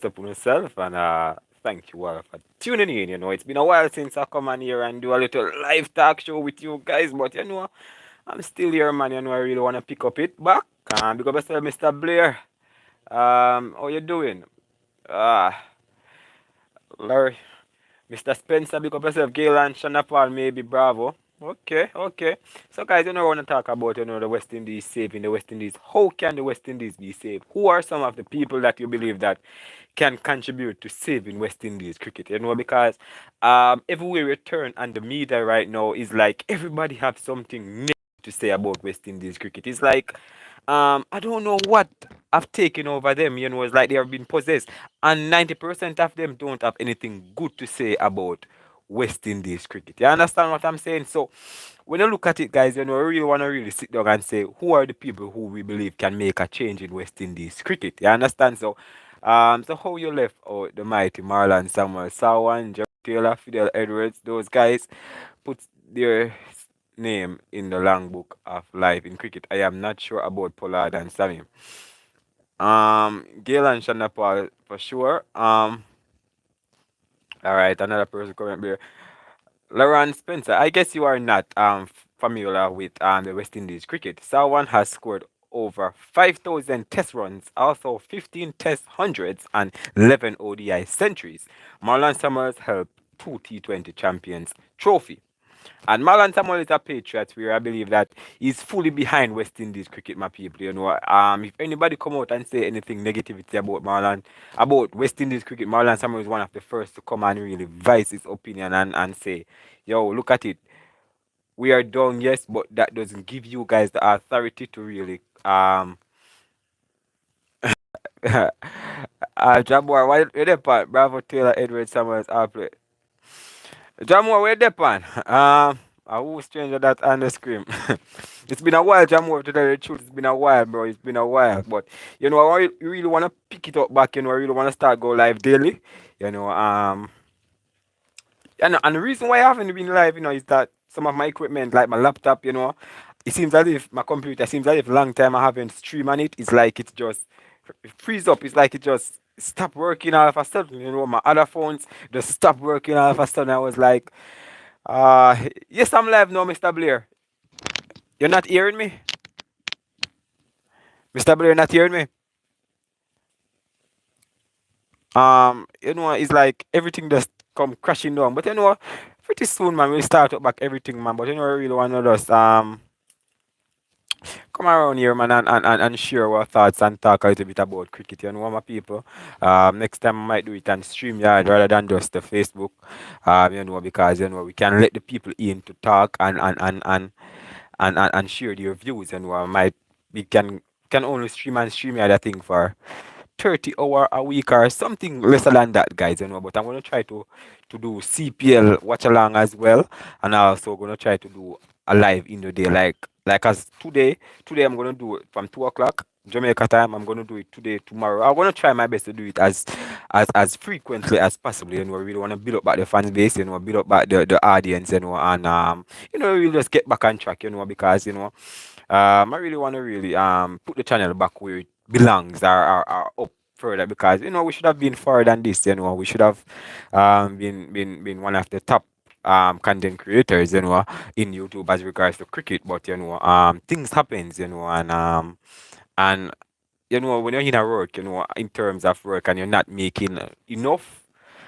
best up on yourself and thank you all for tuning in. It's been a while since I come on here and do a little live talk show with you guys, but I'm still here, man. I really want to pick up it back. Because Mr. Blair, how you doing? Uh, Larry, Mr. Spencer, big up yourself, Gayle and Shana Paul, maybe Bravo. Okay, okay. So, guys, I want to talk about the West Indies saving the West Indies. How can the West Indies be saved? Who are some of the people that you believe that can contribute to saving West Indies cricket? Because everywhere you turn and the media right now is like everybody have something negative to say about West Indies cricket. It's like I don't know what I've taken over them. It's like they have been possessed, and 90% of them don't have anything good to say about West Indies cricket. You understand what I'm saying? So when you look at it, guys, we really want to really sit down and say who are the people who we believe can make a change in West Indies cricket. You understand? So how you left out the mighty Marlon Samuel, Sawan, Jerry Taylor, Fidel Edwards, those guys put their name in the long book of life in cricket. I am not sure about Pollard and Sammy. Gayle and Shana Paul for sure. All right, another person coming here. Lauren Spencer. I guess you are not familiar with the West Indies cricket. Sawan has scored over 5,000 test runs, also 15 test hundreds and 11 ODI centuries. Marlon Summers held two T20 champions trophy. And Marlon Samuel is a patriot where I believe that he's fully behind West Indies cricket, my people. If anybody come out and say anything negativity about West Indies cricket, Marlon Samuel is one of the first to come and really voice his opinion and say, yo, look at it. We are done, yes, but that doesn't give you guys the authority to really Jabbar, why you there, Pat? Bravo Taylor Edward Samuels outplay. Jamor, where they pan? Who stranger that on the screen? It's been a while, Jamor, to tell you the truth. It's been a while, bro. It's been a while. But I really want to pick it up back, I really want to start go live daily. You know, um and the reason why I haven't been live, is that some of my equipment, like my laptop, it seems as if my computer seems as if long time I haven't streamed on it. It's like it just freeze up. It's like it just stopped working all of a sudden. My other phones just stopped working all of a sudden. I was like, yes, I'm live now, Mr. Blair. You're not hearing me? Mr. Blair, not hearing me? It's like everything just come crashing down. But pretty soon, man, we'll start up back everything, man. But I really want to just come around here, man, and share our thoughts and talk a little bit about cricket. My people. Next time I might do it on StreamYard rather than just the Facebook. Because we can let the people in to talk and share their views. We can only stream and StreamYard, I think, for 30 hour a week or something lesser than that, guys. But I'm gonna try to do CPL watch along as well, and I'm also gonna try to do a live in the day, like as today I'm gonna do it from 2 o'clock Jamaica time. I'm gonna do it today, tomorrow. I'm gonna try my best to do it as frequently as possible. We really wanna build up back the fan base, build up back the audience, and we'll just get back on track, because I really wanna really put the channel back where it belongs, or up further, because we should have been further than this. We should have been one of the top content creators, in YouTube as regards to cricket. But things happens, and when you're in a work, in terms of work, and you're not making enough,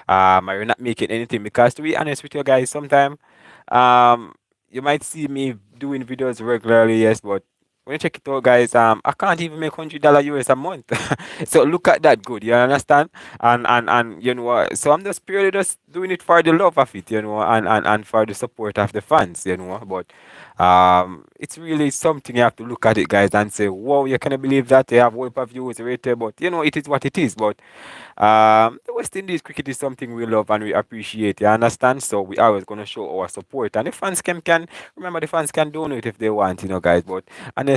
or you're not making anything. Because to be honest with you guys, sometimes you might see me doing videos regularly, yes, but when you check it out, guys, I can't even make $100 US a month. So look at that, good, you understand? And so I'm just purely just doing it for the love of it, and for the support of the fans, But it's really something you have to look at it, guys, and say, wow, you cannot believe that they have whole of views rated, but it is what it is. But the West Indies cricket is something we love and we appreciate, you understand? So we always gonna show our support, and the fans can remember, the fans can donate if they want, guys. But honestly,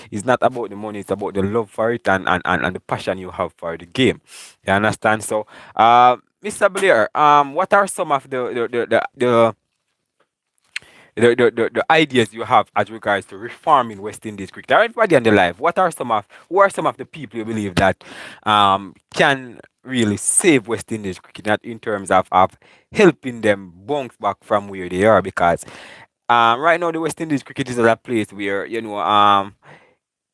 it's not about the money; it's about the love for it and the passion you have for the game. You understand? So, Mr. Blair, what are some of the ideas you have as regards to reforming West Indies cricket? Everybody on the live, who are some of the people you believe that can really save West Indies cricket, not in terms of helping them bounce back from where they are, because right now the West Indies cricket is at a place where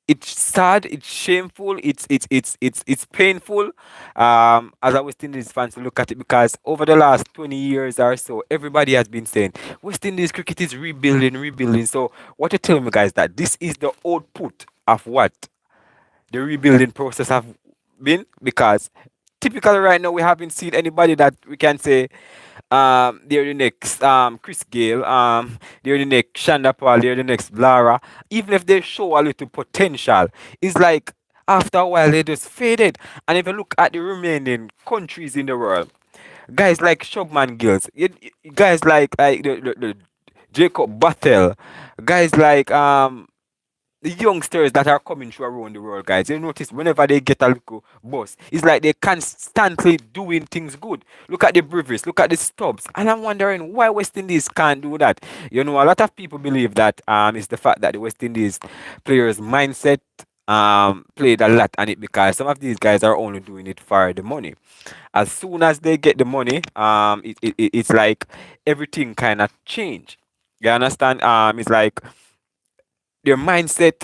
it's sad, it's shameful, it's painful as a West Indies fan to look at it, because over the last 20 years or so, everybody has been saying West Indies cricket is rebuilding, rebuilding. So what you tell me, guys, that this is the output of what the rebuilding process have been? Because typically right now we haven't seen anybody that we can say they're the next Chris Gale, they're the next Shanda Paul, they're the next Lara. Even if they show a little potential, it's like after a while they just faded. And if you look at the remaining countries in the world, guys like Shubman Gills, guys like the Jacob Bathel, guys like the youngsters that are coming through around the world, guys, you notice whenever they get a little buzz, it's like they're constantly doing things good. Look at the Brivers, look at the Stubbs, and I'm wondering why West Indies can't do that. A lot of people believe that it's the fact that the West Indies players' mindset played a lot on it, because some of these guys are only doing it for the money. As soon as they get the money, it's like everything kind of change. You understand? It's like their mindset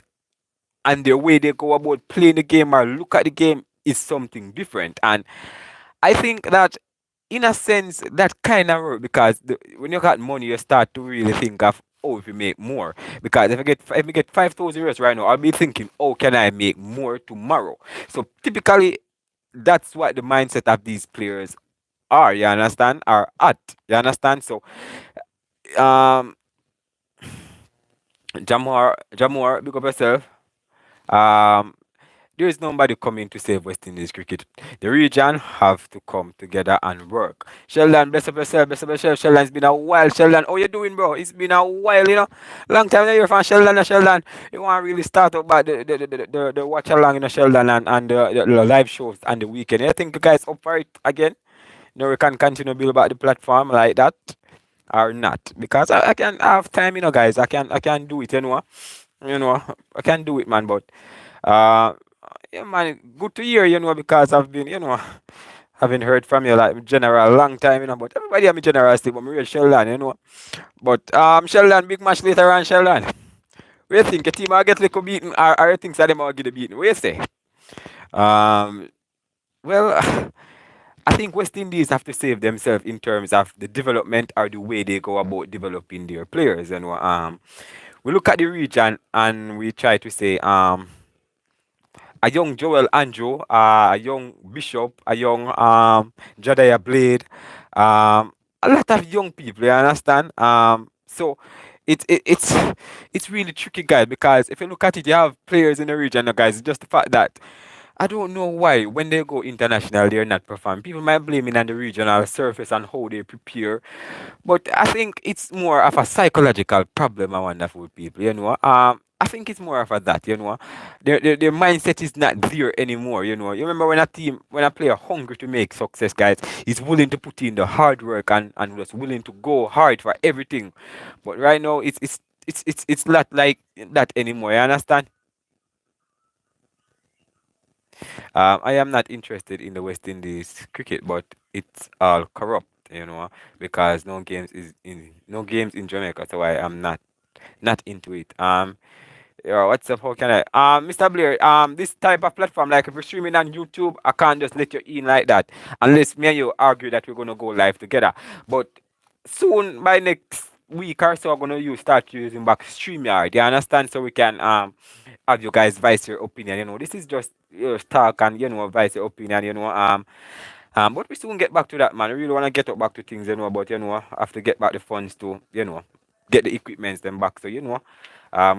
and the way they go about playing the game or look at the game is something different. And I think that, in a sense, that kind of work, because when you got money, you start to really think of, oh, if you make more. Because if I get 5,000 euros right now, I'll be thinking, oh, can I make more tomorrow? So typically, that's what the mindset of these players are. You understand? Are at. You understand? So um, Jamor, big up yourself. Um, there is nobody coming to save West Indies cricket. The region have to come together and work. Sheldon, bless up yourself, bless up yourself. Sheldon, it's been a while. Sheldon, how you doing, bro? It's been a while. Long time now you're from Sheldon. Sheldon, you want to really start up about the watch along, Sheldon, and the live shows and the weekend. You think you guys up for it again? We can continue build about the platform like that or not? Because I can have time, guys. I can do it, I can do it, man. But uh, yeah, man, good to hear, because I've been, haven't heard from you like general long time, But everybody have me general still, but me real Sheldon. But Sheldon, big match later on, Sheldon. What you think? Your team will get little beaten, or you think that them will get the beaten? What you say? Um, well, I think West Indies have to save themselves in terms of the development or the way they go about developing their players. We look at the region and we try to say a young Joel Andrew, a young Bishop, a young Jadiah Blade, a lot of young people. You understand? So it's really tricky, guys, because if you look at it, you have players in the region, guys. It's just the fact that I don't know why when they go international they're not performing. People might blame it on the regional surface and how they prepare, but I think it's more of a psychological problem. I wonder for people, I think it's more of a that, their mindset is not there anymore. You remember when a player hungry to make success, guys, is willing to put in the hard work and was willing to go hard for everything. But right now, it's not like that anymore. You understand? I am not interested in the West Indies cricket, but it's all corrupt, because no games in Jamaica, so I am not into it. Yeah, what's up? How can I? Mr. Blair, this type of platform, like if you're streaming on YouTube, I can't just let you in like that unless me and you argue that we're gonna go live together. But soon, by next week or so, I'm gonna start using back StreamYard. You understand? So we can have you guys voice your opinion. This is just talk and voice your opinion. But we soon get back to that, man. We really wanna get up back to things, but have to get back the funds to get the equipments them back. So we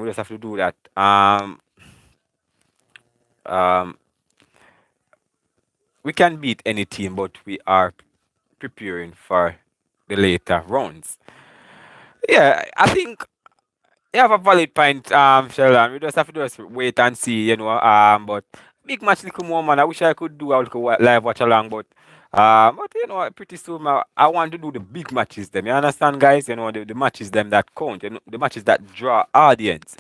just have to do that. Um, we can beat any team, but we are preparing for the later rounds. Yeah, I think you have a valid point, Sheldon. We just have to just wait and see, But big match, little more, man. I wish I could do a little live watch along, but pretty soon I want to do the big matches. Them, you understand, guys? The matches them that count. The matches that draw audience.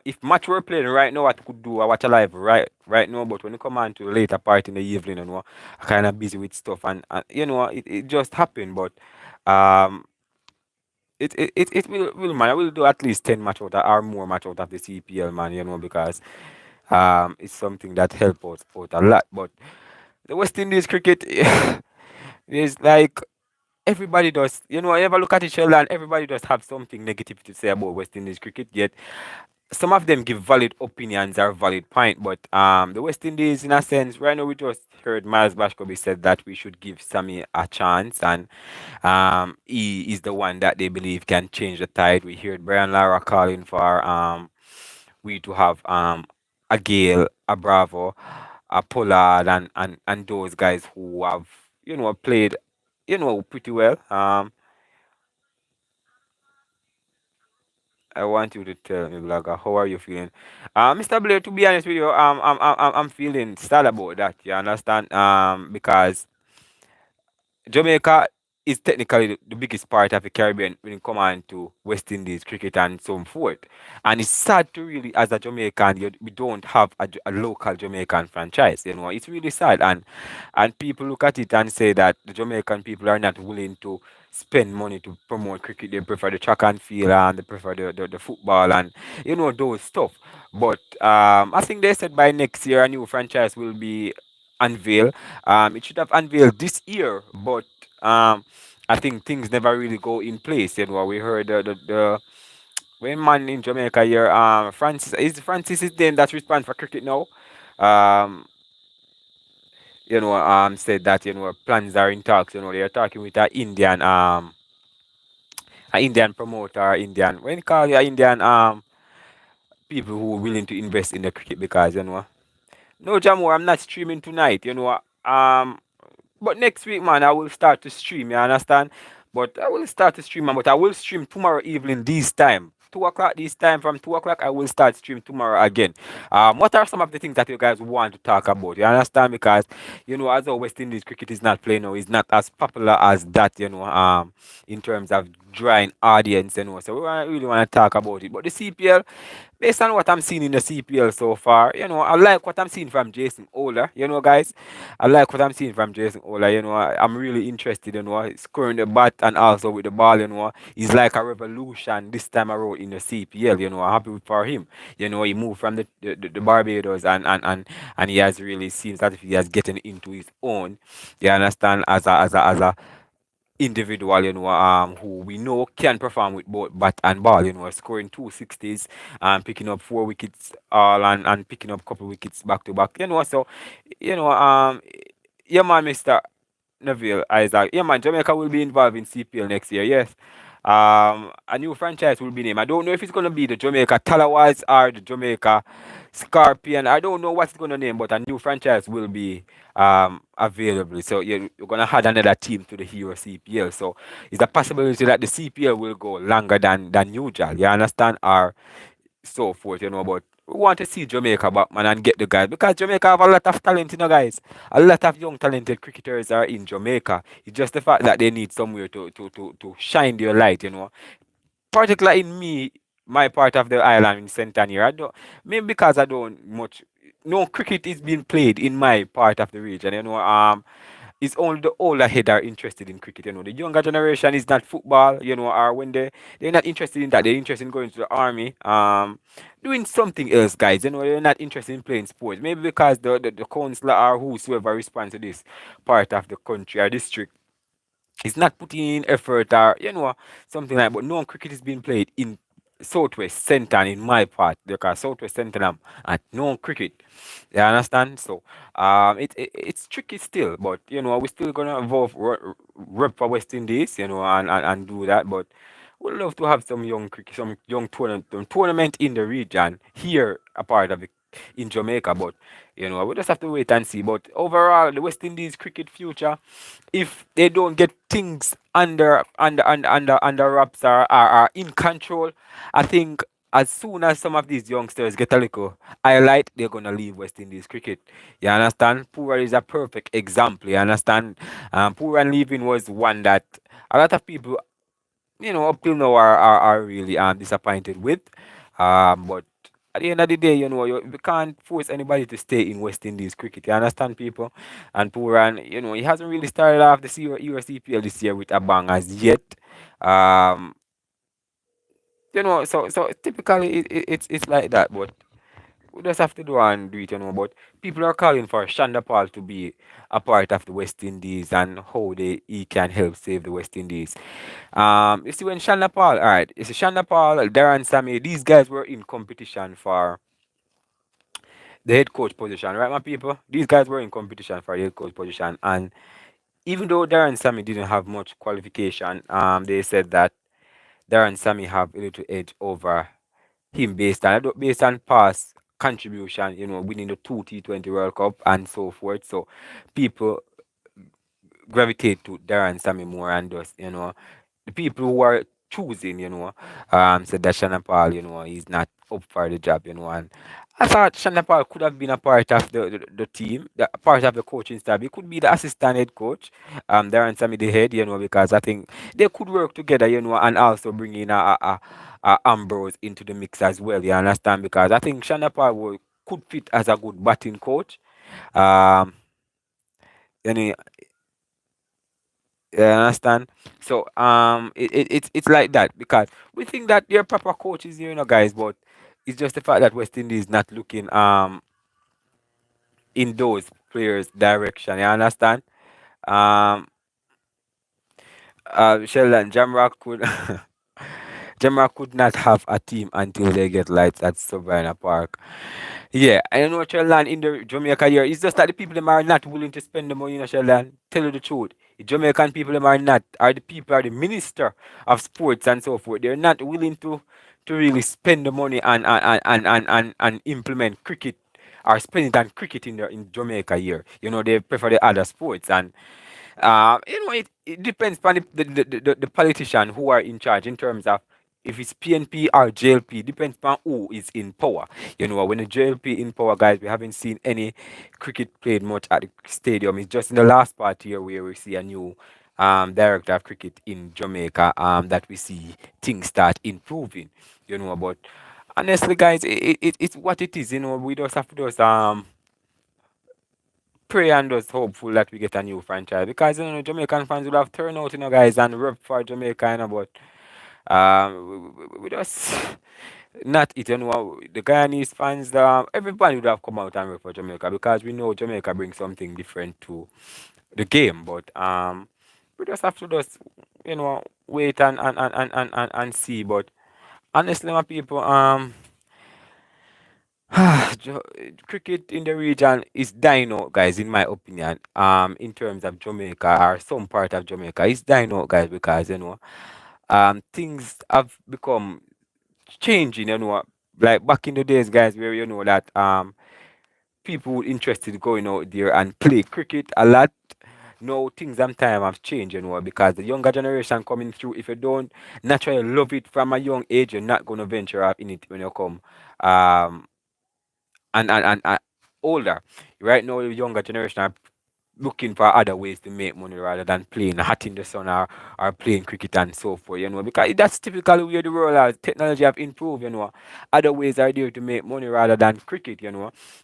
If match we're playing right now, I could do I watch a live right now, but when you come on to the later part in the evening, I kind of busy with stuff, and it just happened. But um, it will man, I will do at least 10 match out or more match out of the CPL, man, because it's something that help us out a lot. But the West Indies cricket is like everybody does, I ever look at each other and everybody does have something negative to say about West Indies cricket, yet some of them give valid opinions or valid point, but the West Indies, in a sense, right now we just heard Miles Bashkobi said that we should give Sammy a chance, and he is the one that they believe can change the tide. We heard Brian Lara calling for we to have a Gale, a Bravo, a Pollard, and those guys who have played pretty well. I want you to tell me, Blogger, how are you feeling? Mr. Blair, to be honest with you, I'm feeling sad about that. You understand? Because Jamaica is technically the biggest part of the Caribbean when it comes on to West Indies cricket and so forth. And it's sad to really, as a Jamaican, we don't have a local Jamaican franchise. It's really sad. And people look at it and say that the Jamaican people are not willing to spend money to promote cricket. They prefer the track and field, and they prefer the football, and those stuff. But I think they said by next year a new franchise will be unveiled. It should have unveiled this year, but I think things never really go in place. We heard the when man in Jamaica here, Francis is then that's responsible for cricket now. Um, said that plans are in talks. They are talking with a Indian promoter, Indian when you call it Indian people who are willing to invest in the cricket because no Jamo, I'm not streaming tonight. But next week, man, I will start to stream. You understand? But I will start to stream, man. But I will stream tomorrow evening this time. 2 o'clock this time. From 2 o'clock, I will start stream tomorrow again. What are some of the things that you guys want to talk about? You understand? Because as our West Indies cricket is not playing now, it's not as popular as that. In terms of drawing audience. So really want to talk about it. But the CPL, based on what I'm seeing in the CPL so far, I like what I'm seeing from Jason Ola, guys. I like what I'm seeing from Jason Ola, I'm really interested, scoring the bat and also with the ball, he's like a revolution this time around in the CPL, I'm happy for him. He moved from the Barbados and he has really seems that he has getting into his own, you understand, as a individual, who we know can perform with both bat and ball, scoring 260s and picking up 4 wickets all and picking up couple wickets back to back, so you know, yeah man, Mr. Neville Isaac. Yeah, man, Jamaica will be involved in CPL next year. Yes. A new franchise will be named. I don't know if it's gonna be the Jamaica Talawas or the Jamaica Scorpion. I don't know what it's gonna name, but a new franchise will be available. So you're gonna add another team to the Hero CPL. So it's a possibility that the CPL will go longer than usual. You understand? Or so forth, but we want to see Jamaica back, man, and get the guys because Jamaica have a lot of talent, guys. A lot of young talented cricketers are in Jamaica. It's just the fact that they need somewhere to shine their light, particularly in my part of the island in Centennial. I don't maybe because I don't much no cricket is being played in my part of the region, it's only the older head are interested in cricket. The younger generation is not football, or when they're not interested in that, they're interested in going to the army, doing something else, guys. They're not interested in playing sports. Maybe because the councillor or whosoever responds to this part of the country or district it's not putting in effort or something like but no cricket is being played in southwest center in my part because southwest center at no cricket, you understand, so it's tricky still, but we're still gonna evolve rep for West Indies, and do that, but we'd love to have some young cricket, some young tournament in the region here a part of it in Jamaica, but we just have to wait and see. But overall, the West Indies cricket future, if they don't get things under wraps or in control, I think as soon as some of these youngsters get a little highlight, they're gonna leave West Indies cricket. You understand? Pura is a perfect example. You understand? Pura leaving was one that a lot of people, up till now are really disappointed with. But at the end of the day, we can't force anybody to stay in West Indies cricket. You understand, people? And Puran, he hasn't really started off the USCPL this year with a bang as yet. Um, so typically it's like that, but we just have to do and do it. But people are calling for Shanda Paul to be a part of the West Indies and how he can help save the West Indies. You see, when Shanda Paul, all right, it's Shanda Paul, Darren Sammy, these guys were in competition for the head coach position, right, my people? These guys were in competition for the head coach position, and even though Darren Sammy didn't have much qualification, they said that Darren Sammy have a little edge over him based on past contribution, winning the two T20 World Cup and so forth. So people gravitate to Darren Sammy more and just, the people who are choosing, said that Shannon Paul, he's not up for the job, and I thought Shannon Paul could have been a part of the team, a part of the coaching staff. He could be the assistant head coach, Darren Sammy the head, because I think they could work together, and also bring in a Ambrose into the mix as well, you understand? Because I think Shannon Paul could fit as a good batting coach. Um, and you understand? So it's like that because we think that they're proper coaches, guys, but it's just the fact that West Indies is not looking in those players' direction. You understand? Um Sheldon Jamrock could Jamrock could not have a team until they get lights at Savannah Park. Yeah, I don't know what Sheldon in the Jamaica here. It's just that the people them are not willing to spend the money, Sheldon. Tell you the truth. The Jamaican people them are the people, are the minister of sports and so forth. They're not willing to really spend the money and implement cricket or spend it on cricket in Jamaica here. They prefer the other sports and it depends on the politician who are in charge in terms of if it's PNP or JLP, depends on who is in power. When the JLP in power, guys, we haven't seen any cricket played much at the stadium. It's just in the last part here where we see a new director of cricket in Jamaica that we see things start improving. But honestly, guys, it's what it is. We just have to just pray and just hopeful that we get a new franchise because Jamaican fans will have turned out, guys, and rep for Jamaica, but we just not it, the Guyanese fans, everybody would have come out and rep for Jamaica because we know Jamaica brings something different to the game, but we just have to just wait and see. But honestly, my people, Jo- cricket in the region is dying out, guys. In my opinion, in terms of Jamaica or some part of Jamaica, it's dying out, guys, because things have become changing. Like back in the days, guys, where that people were interested going out there and play cricket a lot. No, things and time have changed, because the younger generation coming through, if you don't naturally love it from a young age, you're not gonna venture out in it when you come. Um, and older. Right now, the younger generation are looking for other ways to make money rather than playing hot in the sun or playing cricket and so forth, because that's typically where the world has technology have improved, Other ways are there to make money rather than cricket,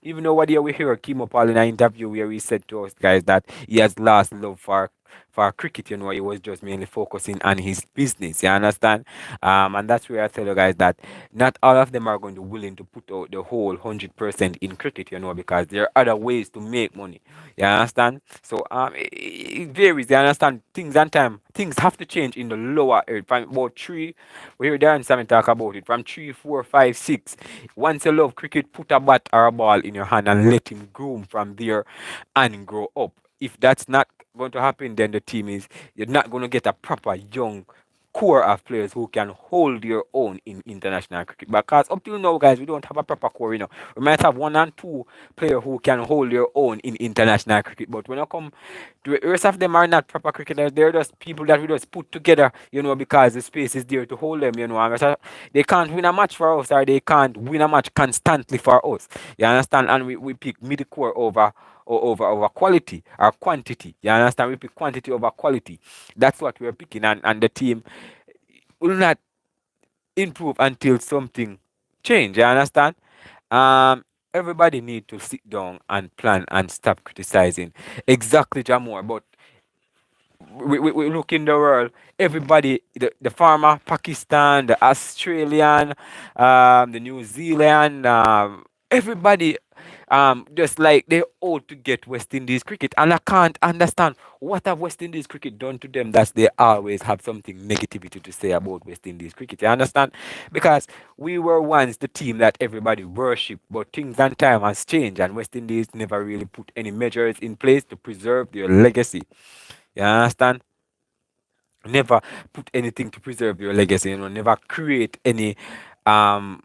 Even though what year we hear Kimo Paul in an interview where he said to us guys that he has lost love for cricket, he was just mainly focusing on his business, you understand? And that's where I tell you guys that not all of them are going to willing to put out the whole 100% in cricket, because there are other ways to make money. You understand? So it varies. You understand? Things and time. Things have to change in the lower area. From about three, we hear Darren Sammy talk about it. From 3, 4, 5, 6. Once you love cricket, put a bat or a ball in your hand and let him groom from there and grow up. If that's not going to happen, then the team is you're not going to get a proper young core of players who can hold their own in international cricket. Because up till now, guys, we don't have a proper core. We might have one and two players who can hold their own in international cricket. But when you come, the rest of them are not proper cricketers. They're just people that we just put together, because the space is there to hold them. And so they can't win a match for us, or they can't win a match constantly for us. You understand? And we pick mid core over quality or quantity. You understand? We pick quantity over quality. That's what we're picking, and the team will not improve until something change. You understand? Um, everybody need to sit down and plan and stop criticizing. Exactly, Jamor. But we look in the world, everybody, the farmer, Pakistan, the Australian, the New Zealand, everybody, just like they all to get West Indies cricket, and I can't understand what have West Indies cricket done to them that they always have something negativity to say about West Indies cricket. You understand? Because we were once the team that everybody worshipped, but things and time has changed, and West Indies never really put any measures in place to preserve their legacy. You understand? Never put anything to preserve your legacy, never create any um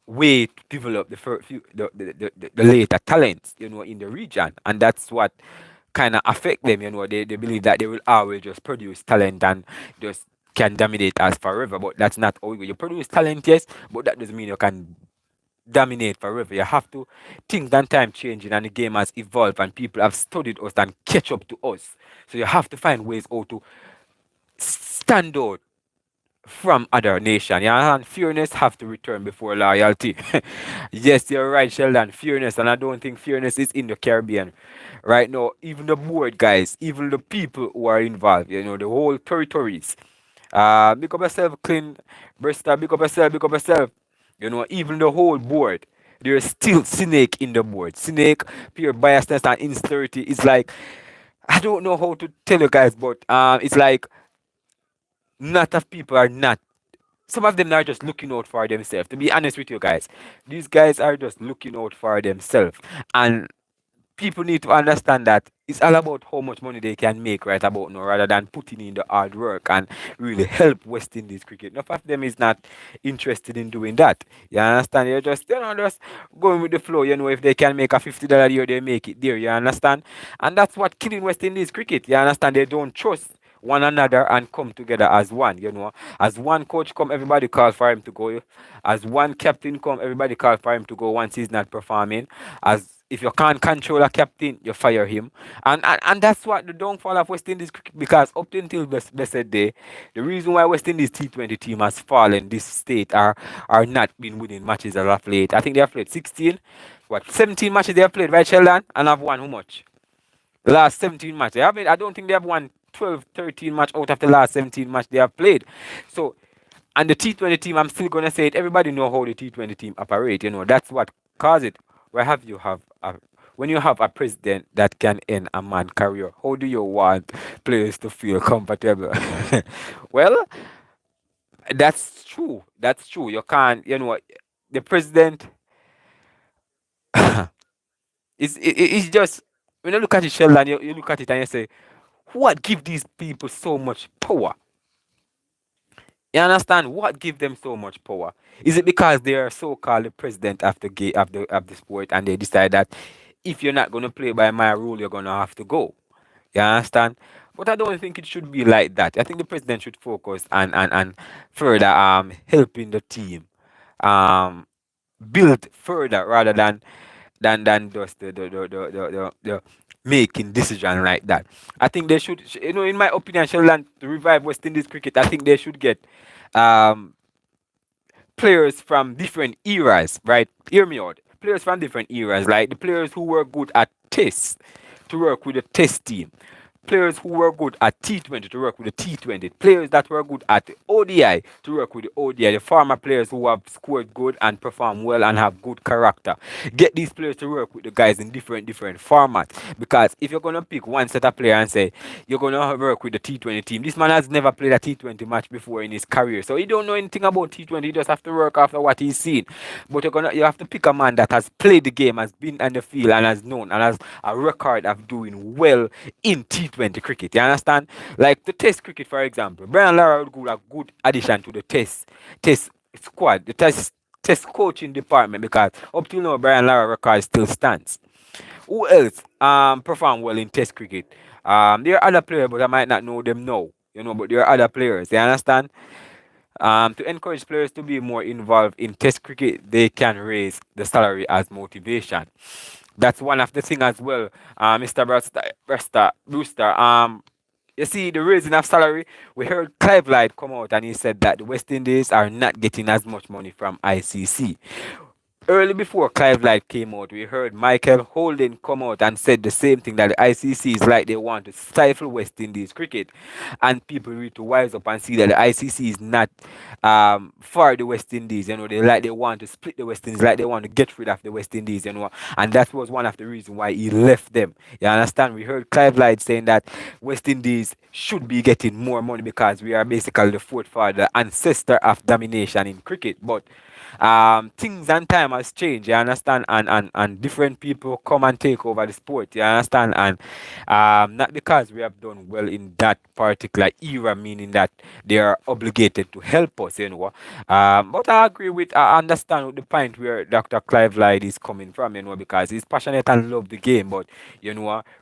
way to develop the later talents, in the region. And that's what kind of affect them, they believe that they will always just produce talent and just can dominate us forever. But that's not how you produce talent, yes, but that doesn't mean you can dominate forever. You have to think that time changing and the game has evolved and people have studied us and catch up to us. So you have to find ways how to stand out from other nation. Yeah, and fairness have to return before loyalty. Yes, you're right, Sheldon. Fairness, and I don't think fairness is in the Caribbean right now. Even the board guys, even the people who are involved, the whole territories. Pick up yourself, clean, Bristol. Pick up yourself. Even the whole board. There's still snake in the board. Snake, pure biasness and insecurity. It's like I don't know how to tell you guys, but it's like not of people are not. Some of them are just looking out for themselves. To be honest with you guys, these guys are just looking out for themselves. And people need to understand that it's all about how much money they can make right about now rather than putting in the hard work and really help West Indies cricket. Enough of them is not interested in doing that. You understand? You're just going with the flow. If they can make a $50 a year, they make it there. You understand? And that's what killing West Indies cricket. You understand? They don't trust one another and come together as one. As one coach come, everybody call for him to go. As one captain come, everybody call for him to go once he's not performing. As if you can't control a captain, you fire him. And that's what the downfall of West Indies cricket, because up until this blessed day, the reason why West Indies T20 team has fallen this state are not been winning matches as of late. I think they have played 16, 17 matches they have played, right, Sheldon? And have won how much? The last 17 matches. I don't think they have won 12, 13 match out of the last 17 match they have played. So, and the T20 team, I'm still gonna say it. Everybody know how the T20 team operate. That's what caused it. When you have a president that can end a man career, how do you want players to feel comfortable? Well, that's true. That's true. You can't. The president is just when you look at it, Sheldon, you look at it and you say, what give these people so much power? You understand? What give them so much power? Is it because they are so-called the president of the sport and they decide that if you're not gonna play by my rule, you're gonna have to go? You understand? But I don't think it should be like that. I think the president should focus and further helping the team build further rather than just the making decision like that. I think they should, in my opinion, Sheldon, to revive West Indies cricket, I think they should get um, players from different eras, right? Hear me out. Players from different eras, like the players who were good at tests to work with the test team. Players who were good at T20 to work with the T20. Players that were good at ODI to work with the ODI. The former players who have scored good and perform well and have good character. Get these players to work with the guys in different formats. Because if you're gonna pick one set of player and say you're gonna work with the T20 team, this man has never played a T20 match before in his career, so he don't know anything about T20. He just have to work after what he's seen. But you have to pick a man that has played the game, has been on the field, and has known and has a record of doing well in T20 cricket. You understand? Like the Test cricket, for example. Brian Lara would be a good addition to the Test squad, the Test coaching department, because up till now Brian Lara record still stands. Who else perform well in Test cricket? There are other players, but I might not know them now. But there are other players. You understand? To encourage players to be more involved in Test cricket, they can raise the salary as motivation. That's one of the things as well, Mr. Brewster. You see, the raising of salary, we heard Clive Light come out and he said that the West Indies are not getting as much money from ICC. Early before Clive Light came out, we heard Michael Holden come out and said the same thing, that the ICC is like they want to stifle West Indies cricket, and people need to wise up and see that the ICC is not for the West Indies. They want to split the West Indies, like they want to get rid of the West Indies. And that was one of the reasons why he left them. You understand? We heard Clive Light saying that West Indies should be getting more money because we are basically the fourth father, ancestor of domination in cricket, but things and time has changed, you understand, and different people come and take over the sport, you understand, and not because we have done well in that particular era, meaning that they are obligated to help us, but I understand with the point where Dr. Clive Lyde is coming from, because he's passionate and love the game, but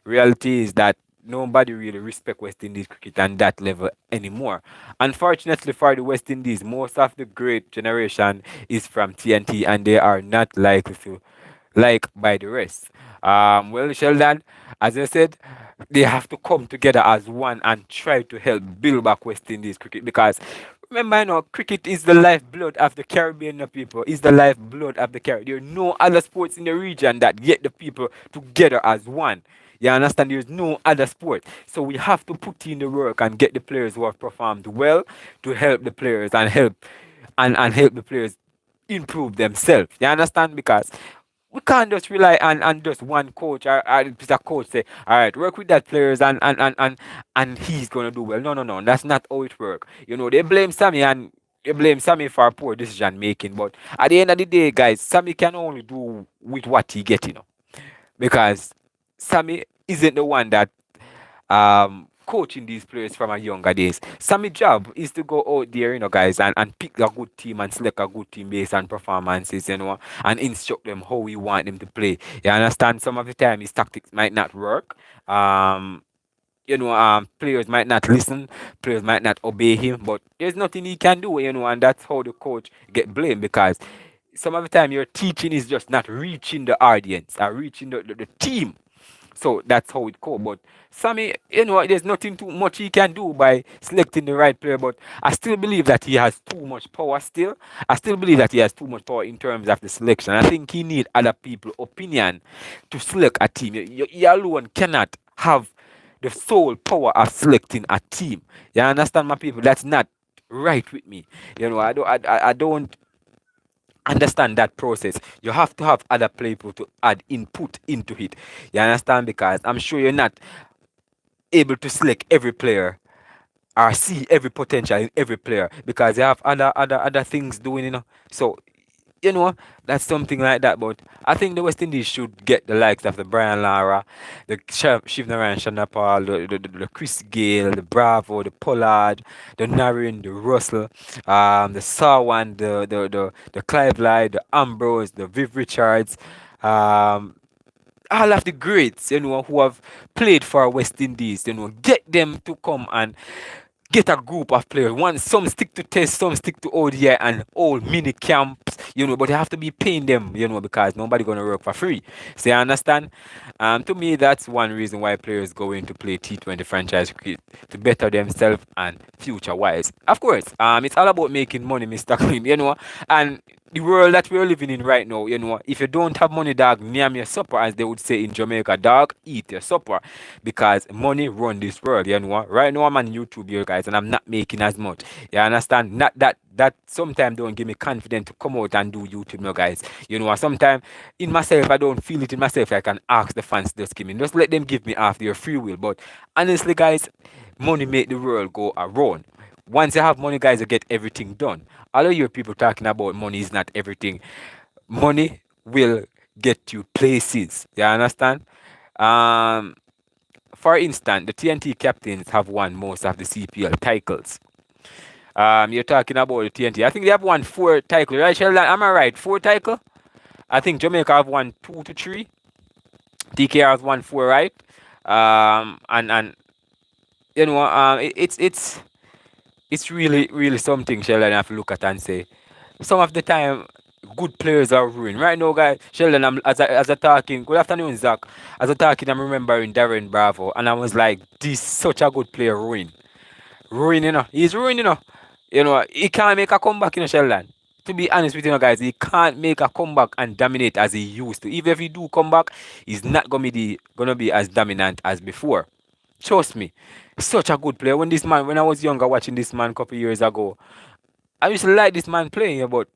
reality is that nobody really respect West Indies cricket on that level anymore. Unfortunately for the West Indies, most of the great generation is from TNT, and they are not likely to like by the rest. Well, Sheldon, as I said, they have to come together as one and try to help build back West Indies cricket, because remember, cricket is the lifeblood of the Caribbean people. Is the lifeblood of the Caribbean. There are no other sports in the region that get the people together as one. You understand? There's no other sport. So we have to put in the work and get the players who have performed well to help the players and help the players improve themselves. You understand? Because we can't just rely on just one coach, or just a coach say, all right, work with that players, and he's gonna do well. No, no, no. That's not how it works. They blame Sammy, and they blame Sammy for poor decision making. But at the end of the day, guys, Sammy can only do with what he get, because Sammy isn't the one that coaching these players from a younger days. Sammy's job is to go out there, guys, and pick a good team and select a good team based on performances, and instruct them how we want them to play. You understand? Some of the time his tactics might not work. Players might not listen, players might not obey him, but there's nothing he can do, and that's how the coach get blamed, because some of the time your teaching is just not reaching the audience or reaching the team. So that's how it goes. But Sammy, there's nothing too much he can do by selecting the right player. But I still believe that he has too much power still. I still believe that he has too much power in terms of the selection. I think he need other people's opinion to select a team. You alone cannot have the sole power of selecting a team. You understand, my people? That's not right with me. I don't understand that process. You have to have other people to add input into it. You understand? Because I'm sure you're not able to select every player or see every potential in every player, because you have other things doing, So you know, that's something like that. But I think the West Indies should get the likes of the Brian Lara, the Shivnarine, Shanapal, the Chris Gayle, the Bravo, the Pollard, the Narin, the Russell, the Sarwan, the Clive Lyde, the Ambrose, the Viv Richards, all of the greats, who have played for West Indies, get them to come and get a group of players. Some stick to test, some stick to ODI and all mini camps, but you have to be paying them, because nobody gonna work for free. So you understand? To me, that's one reason why players go into play T20 franchise cricket, to better themselves and future wise. Of course, it's all about making money, Mr. Clean, and the world that we're living in right now, if you don't have money, dog, name your supper, as they would say in Jamaica, dog, eat your supper, because money run this world, Right now I'm on YouTube here, guys, and I'm not making as much. You understand? Not that sometimes don't give me confidence to come out and do YouTube, guys. Sometimes in myself, I don't feel it in myself. I can ask the fans to just give me, just let them give me half their free will. But honestly, guys, money make the world go around. Once you have money, guys, you get everything done. All of you people talking about money is not everything. Money will get you places. You understand? For instance, the TNT captains have won most of the CPL titles. You're talking about the TNT. I think they have won 4 titles, right, Sheldon? Am I right? 4 titles? I think Jamaica have won 2 to 3. DK has won 4, right? And it's really really something, Sheldon. I have to look at and say, some of the time good players are ruined. Right now, guys, Sheldon, as I talking, good afternoon, Zach. As I talking, I'm remembering Darren Bravo, and I was like, this such a good player ruined. Ruined, He's ruined, he can't make a comeback, Sheldon. to be honest with you, guys, he can't make a comeback and dominate as he used to. Even if he do come back, he's not gonna be as dominant as before. Trust me, such a good player. When I was younger watching this man a couple years ago, I used to like this man playing, yeah, but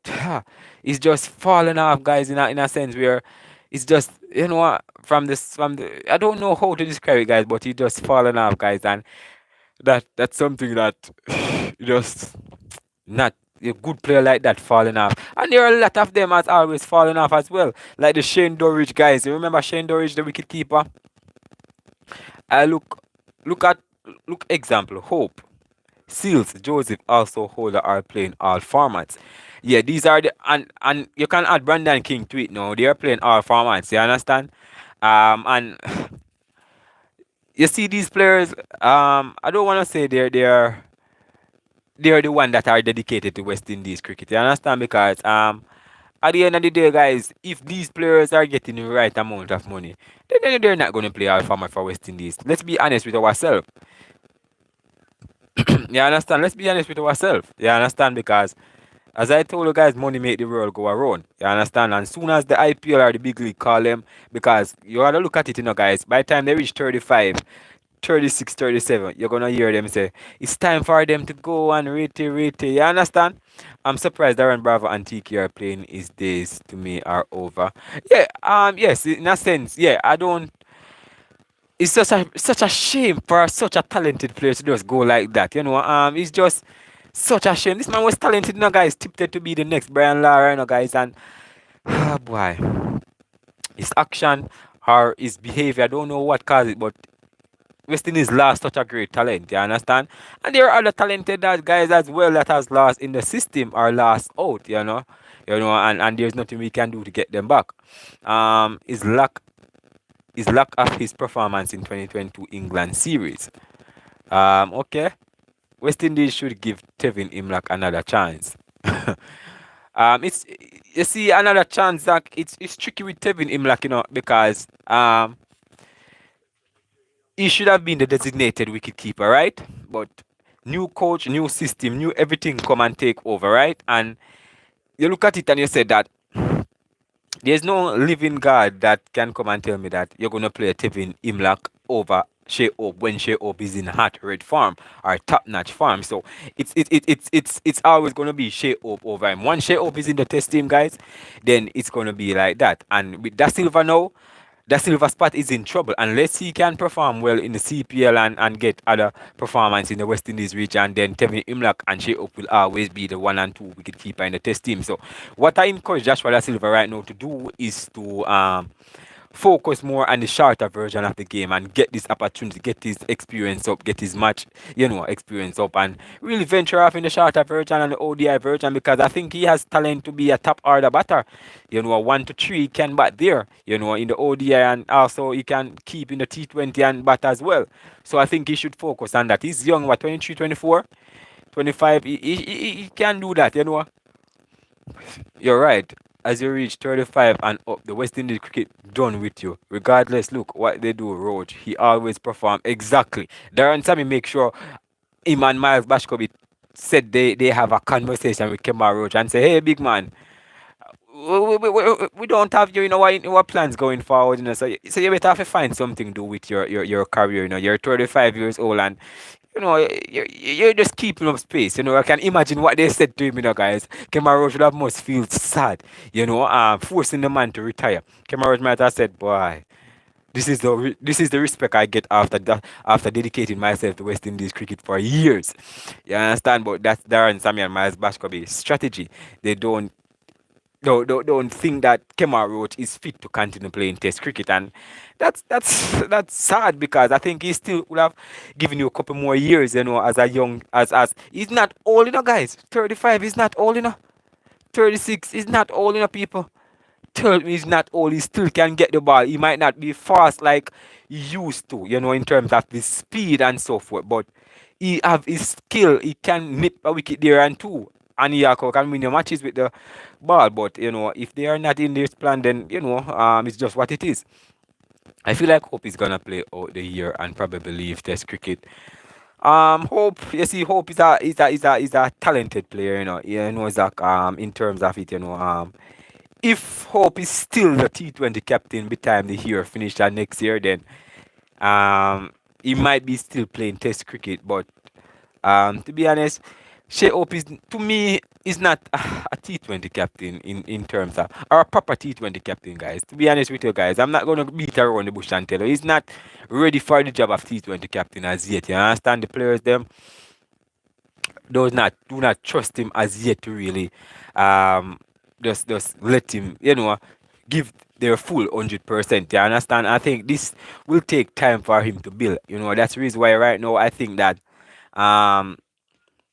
he's just fallen off, guys. In a sense where it's just what from the I don't know how to describe it, guys, but he just fallen off, guys, and that's something that just not a good player like that falling off. And there are a lot of them has always fallen off as well. Like the Shane Dorridge guys. You remember Shane Dorridge, the wicket keeper? I look at look example, Hope, Seals, Joseph also holder are playing all formats. Yeah, these are the and you can add Brandon King to it now. They are playing all formats, you understand? And you see these players, I don't wanna say they're the one that are dedicated to West Indies cricket. You understand? Because at the end of the day, guys, if these players are getting the right amount of money, then they're not going to play all format for West Indies. Let's be honest with ourselves. You understand? Let's be honest with ourselves. You understand? Because as I told you guys, money make the world go around. You understand? And soon as the IPL or the big league call them, because you gotta look at it, guys. By the time they reach 35, 36, 37, you're gonna hear them say it's time for them to go and rate. You understand? I'm surprised Darren Bravo and TK are playing his days to me are over. Yeah, yes, in a sense, yeah, I don't it's such a shame for such a talented player to just go like that. It's just such a shame. This man was talented, guys, tipped to be the next Brian Lara, guys, and boy, his action or his behavior, I don't know what caused it, but West Indies lost such a great talent, you understand? And there are other talented guys as well that has lost in the system or lost out, and there's nothing we can do to get them back. His lack of his performance in 2022 England series. Okay. West Indies should give Tevin Imlach another chance. It's you see another chance that it's tricky with Tevin Imlach, because he should have been the designated wicketkeeper, right? But new coach, new system, new everything come and take over, right? And you look at it and you say that there's no living God that can come and tell me that you're gonna play Tevin Imlach over Shea Hope when Shea Hope is in hot red farm or top notch farm. So it's always gonna be Shea Hope over him. Once Shea Hope is in the test team, guys, then it's gonna be like that. And with Da Silva now, the silver spot is in trouble unless he can perform well in the CPL and get other performance in the West Indies region. Then Tevin Imlach and Shea Up will always be the 1 and 2 wicket keeper in the test team. So what I encourage Joshua Da Silva right now to do is to focus more on the shorter version of the game and get this opportunity, get his experience up, get his match, experience up, and really venture off in the shorter version and the ODI version, because I think he has talent to be a top order batter. 1 to 3 can bat there, in the ODI, and also he can keep in the T20 and bat as well. So I think he should focus on that. He's young, 23, 24, 25. He can do that. You're right. As you reach 35 and up, the West Indies cricket done with you. Regardless, look what they do, Roach. He always perform exactly. Darren Sammy make sure him and Miles Bashkovic said they have a conversation with Kemba Roach and say, hey, big man, we don't have you, our plans going forward, so you better have to find something to do with your career. You're 35 years old and you're just keeping up space. I can imagine what they said to him, guys. Kemba should have must feel sad, forcing the man to retire. Kemba might have said, boy, this is the respect I get after dedicating myself to West Indies cricket for years. You understand? But that's Darren Sammy and Miles Bashkovi's strategy. They don't think that Kemar Roach is fit to continue playing Test cricket, and that's sad, because I think he still would have given you a couple more years, as a young as he's not old, guys. 35 is not old, 36 is not old, people. 30 is not old. He still can get the ball. He might not be fast like he used to, in terms of his speed and so forth, but he have his skill. He can nip a wicket there and two. And he can win your matches with the ball. But, if they are not in this plan, then, it's just what it is. I feel like Hope is going to play out the year and probably leave Test cricket Hope, you see, Hope is a talented player, you know. You know, Zach, in terms of it, you know, if Hope is still the T20 captain by the time the year finish that next year, then um he might be still playing Test cricket. But to be honest, Shea Hope is, to me, is not a T20 captain in terms of, or a proper T20 captain, guys. To be honest with you guys, I'm not gonna beat around the bush and tell you he's not ready for the job of T20 captain as yet. You understand? The players them do not trust him as yet to really um just let him, give their full 100%. You understand? I think this will take time for him to build. That's the reason why right now I think that um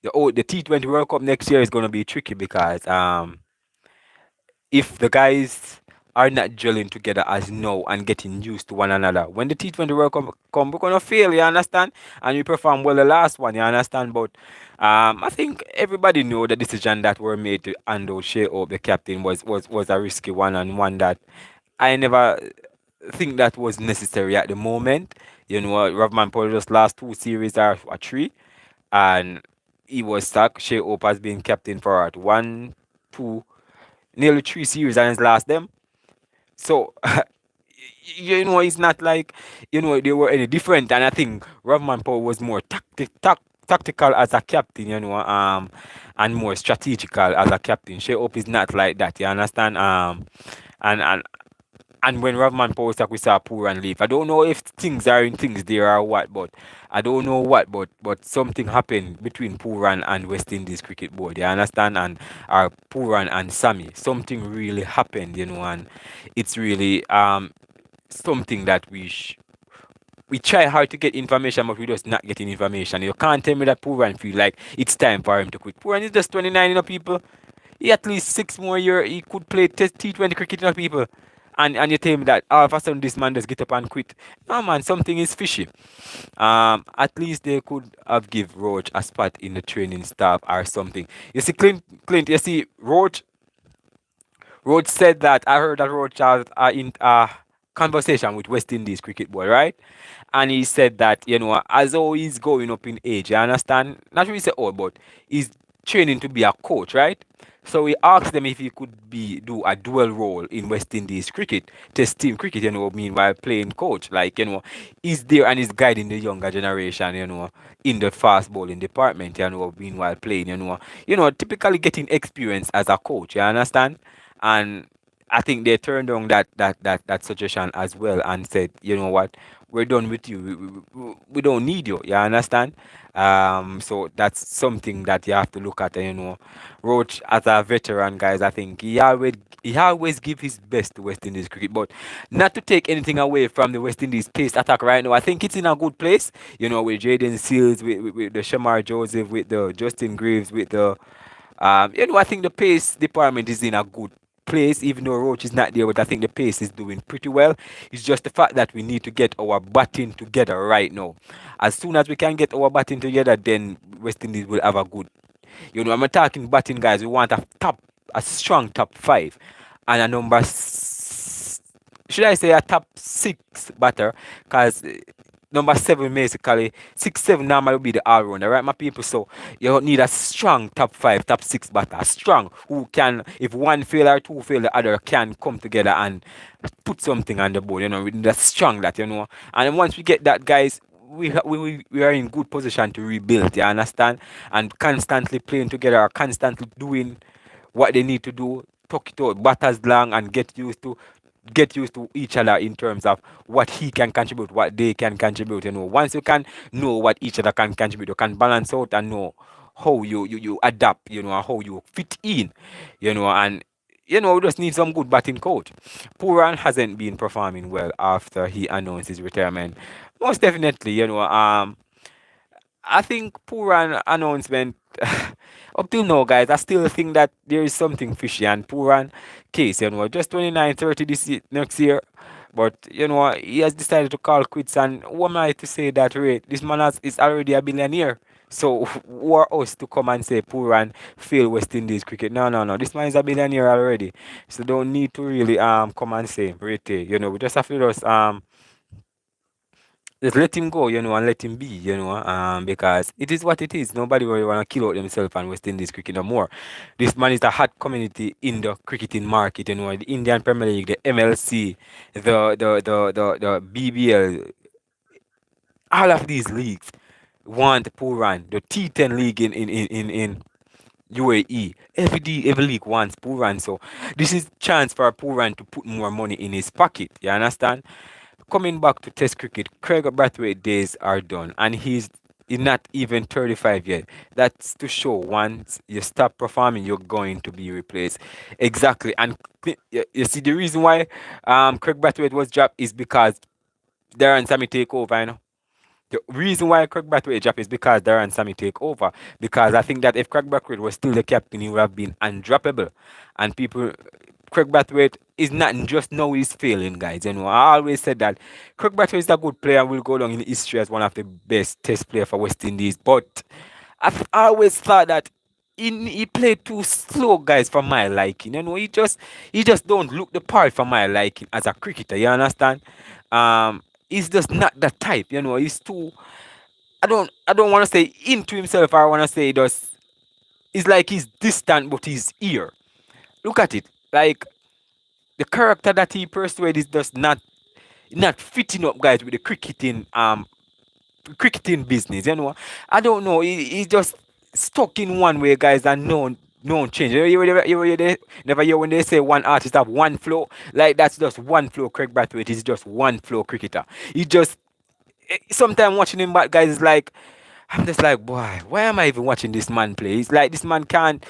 the T20 World Cup next year is gonna be tricky because if the guys are not gelling together as now and getting used to one another, when the T20 World Cup come, we're gonna fail, you understand? And we perform well the last one, you understand? But I think everybody know the decision that were made to handle Shea up the captain was a risky one, and one that I never think that was necessary at the moment. Rovman Paul just last two series are a three, and he was stuck. Shea Hope has been captain for what, one, two, nearly three series, and his last them. So it's not like they were any different. And I think Rovman Power was more tactical as a captain, and more strategical as a captain. Shea Hope is not like that. You understand? And and when Rovman Power stuck, we saw poor and leave. I don't know if things are in things there or what, but I don't know what, but something happened between Puran and West Indies Cricket Board. You understand? And Puran and Sammy. Something really happened, and it's really something that we try hard to get information, but we just not getting information. You can't tell me that Puran feel like it's time for him to quit. Puran is just 29, people. He at least 6 more years he could play T20 cricket, people. And you tell me that all of a sudden this man just get up and quit. No man, something is fishy. At least they could have give Roach a spot in the training staff or something. You see, Clint, you see, Roach said that, I heard that Roach has in conversation with West Indies cricket board, right? And he said that, as though he's going up in age, you understand? Not really say old, but he's training to be a coach, right? So we asked them if he could do a dual role in West Indies cricket, test team cricket, meanwhile playing coach. Like, he's there and he's guiding the younger generation, in the fast bowling department, meanwhile playing, typically getting experience as a coach, you understand? And I think they turned down that suggestion as well and said, you know what, we're done with you. We don't need you. You understand? So that's something that you have to look at. Roach as a veteran, guys, I think he always give his best to West Indies cricket, but not to take anything away from the West Indies pace attack right now. I think it's in a good place. With Jaden Seals, with the Shamar Joseph, with the Justin Greaves, with the I think the pace department is in a good place, even though Roach is not there, but I think the pace is doing pretty well. It's just the fact that we need to get our batting together right now. As soon as we can get our batting together, then West Indies will have a good. I'm talking batting, guys. We want a strong top five, and a should I say a top six batter, because number seven basically 6-7 normally will be the all rounder, right, my people? So you need a strong top five, top six batter, strong who can, if one fail or two fail, the other can come together and put something on the board. We need a strong that, and then once we get that, guys, we are in good position to rebuild. You understand? And constantly playing together, or constantly doing what they need to do, talk it out, batters long, and get used to each other in terms of what he can contribute, what they can contribute. Once you can know what each other can contribute, you can balance out and know how you adapt, and how you fit in, and we just need some good batting coach. Puran hasn't been performing well after he announced his retirement. Most definitely, I think Puran announcement up till now, guys, I still think that there is something fishy, and Puran case, just 29, 30 next year. But he has decided to call quits, and who am I to say that rate? This man is already a billionaire. So who are us to come and say Puran fail West Indies cricket? No, no, no. This man is a billionaire already. So don't need to really come and say rate. We just have to just just let him go, and let him be, because it is what it is. Nobody really want to kill out themselves and West Indies cricket no more. This man is a hot community in the cricketing market, the Indian Premier League, the MLC, the BBL, all of these leagues want Puran, the T10 league in UAE. Every league wants Puran. So this is chance for Puran to put more money in his pocket. You understand? Coming back to Test cricket, Craig Brathwaite days are done, and he's not even 35 yet. That's to show once you stop performing, you're going to be replaced. Exactly. And you see, the reason why Craig Brathwaite was dropped is because Darren Sammy take over, The reason why Craig Brathwaite dropped is because Darren Sammy take over. Because I think that if Craig Brathwaite was still the captain, he would have been undroppable. And people, Craig Brathwaite is not just now he's failing, guys. I always said that Craig Brathwaite is a good player and will go down in history as one of the best Test players for West Indies. But I've always thought that he played too slow, guys, for my liking. He just don't look the part for my liking as a cricketer. You understand? He's just not that type. He's too. I don't want to say into himself. I want to say just. It's like he's distant, but he's here. Look at it. Like the character that he persuades is just not fitting up, guys, with the cricketing business. I don't know. He's just stuck in one way, guys, and no change. Never hear when they say one artist have one flow. Like that's just one flow. Craig Brathwaite is just one flow cricketer. He just sometimes watching him back, guys, is like I'm just like, boy, why am I even watching this man play? It's like this man can't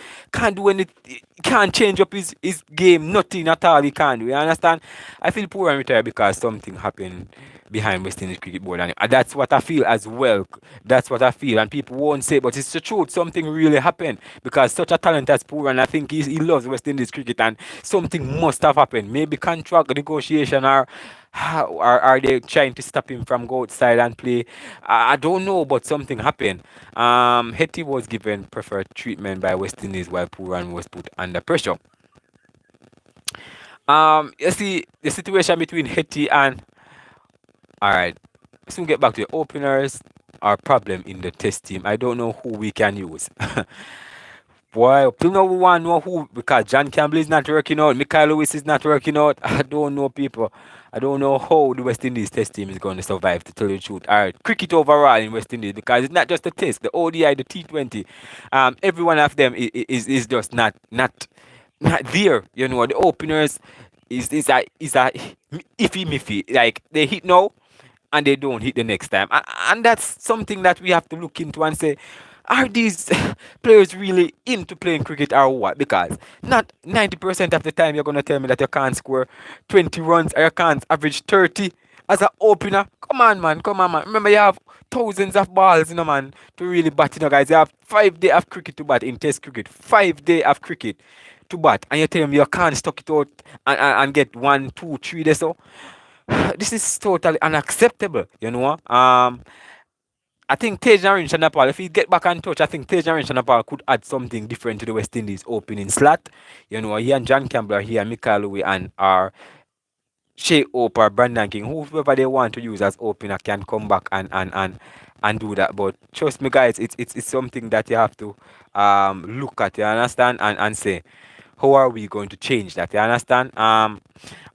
do anything, can't change up his game, nothing at all. He can't do. You understand? I feel poor and retired because something happened behind West Indies Cricket Board, and that's what I feel as well. That's what I feel, and people won't say, but it's the truth. Something really happened because such a talent as Poor, and I think he loves West Indies cricket, and something must have happened. Maybe contract negotiation, or how are they trying to stop him from go outside and play? I don't know, but something happened. Hetty was given preferred treatment by West Indies while Puran was put under pressure. You see the situation between Hetty and all right. Soon get back to the openers. Our problem in the test team. I don't know who we can use. Boy, up till now we want to know who because John Campbell is not working out. Michael Lewis is not working out. I don't know, people. I don't know how the West Indies test team is going to survive, to tell you the truth. All right, cricket overall in West Indies because it's not just the test, the ODI, the T20. Every one of them is just not there. The openers is a iffy miffy. Like they hit now and they don't hit the next time. And that's something that we have to look into and say, are these players really into playing cricket or what? Because not 90% of the time you're going to tell me that you can't score 20 runs or you can't average 30 as an opener. Come on, man. Come on, man. Remember, you have thousands of balls, man, to really bat, guys. You have 5 days of cricket to bat in Test cricket. 5 days of cricket to bat. And you tell me you can't stock it out and get 1, 2, 3 days. So this is totally unacceptable, I think Tejnarin Chanapal, if he get back and touch, I think Tejnarin Chanapal could add something different to the West Indies opening slot. He and John Campbell are here, Michael Louis and our Shea Hope or Brandon King, whoever they want to use as opener can come back and do that. But trust me, guys, it's something that you have to look at, you understand, and say, how are we going to change that? You understand?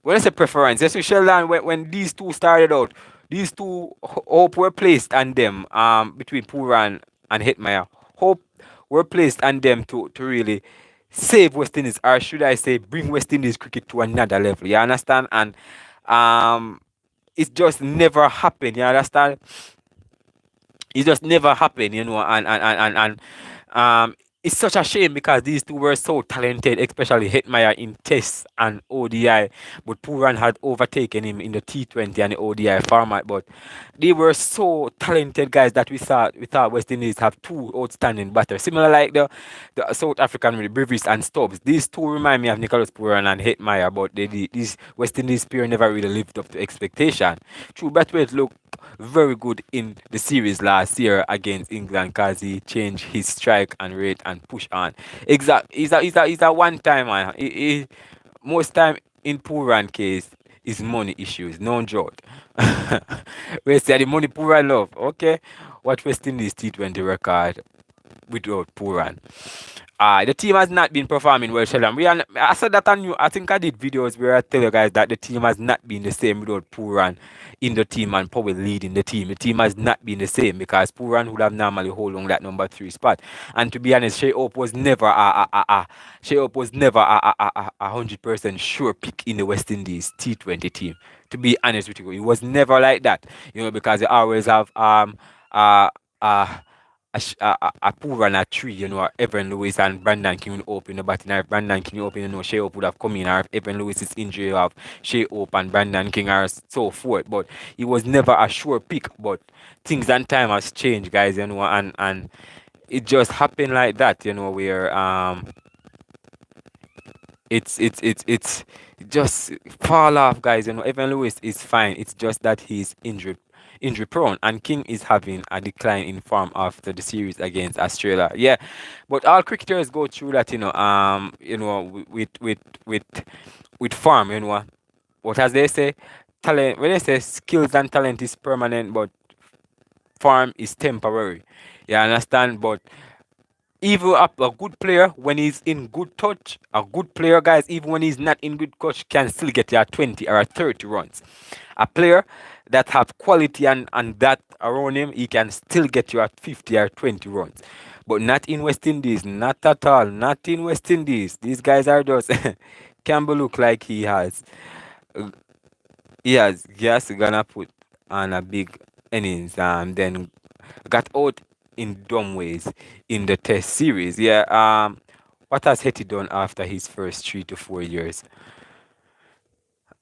When I say preference, especially Sheldon, when these two started out, these two hope were placed on them between Puran and Hetmeyer. Hope were placed on them to really save West Indies, or should I say bring West Indies cricket to another level. You understand? And it just never happened. You understand? It just never happened, and it's such a shame because these two were so talented, especially Hetmeyer in Test and ODI. But Puran had overtaken him in the T20 and the ODI format. But they were so talented, guys, that we thought West Indies have two outstanding batters. Similar like the South African with Brevis and Stubbs. These two remind me of Nicholas Puran and Hetmeyer, but these West Indies pair never really lived up to expectation. True, Brathwaite looked very good in the series last year against England because he changed his strike and rate and push on. Exact. He's a one time man. Most time in Puran case, is money issues, no joke. We say the money poor and love. Okay. What West Indies T20 record without Puran? The team has not been performing well, Sheldon. I said that on you. I think I did videos where I tell you guys that the team has not been the same without Puran in the team and Powell leading the team. The team has not been the same because Puran would have normally hold on that number 3 spot. And to be honest, Shea Hope was never Shea Hope was never a 100% sure pick in the West Indies T20 team. To be honest with you, it was never like that. Because they always have uh uh a poor and a tree, Evan Lewis and Brandon King will open the batting. If Brandon King open, Shea Hope would have come in. Or if Evan Lewis is injured, you have Shea Hope and Brandon King are so forth. But it was never a sure pick. But things and time has changed, guys, and it just happened like that, where it's just fall off, guys. Evan Lewis is fine. It's just that he's injury prone, and King is having a decline in form after the series against Australia. Yeah, but all cricketers go through that. With form. What as they say, talent. When they say skills and talent is permanent, but form is temporary. You understand? But even a good player, when he's in good touch, a good player, guys, even when he's not in good touch, can still get you a 20 or a 30 runs. A player that have quality and that around him, he can still get you at 50 or 20 runs. But not in West Indies, not at all, not in West Indies. These guys are just Campbell look like he has gonna put on a big innings and then got out in dumb ways in the test series. Yeah, what has Hetty done after his first 3 to 4 years?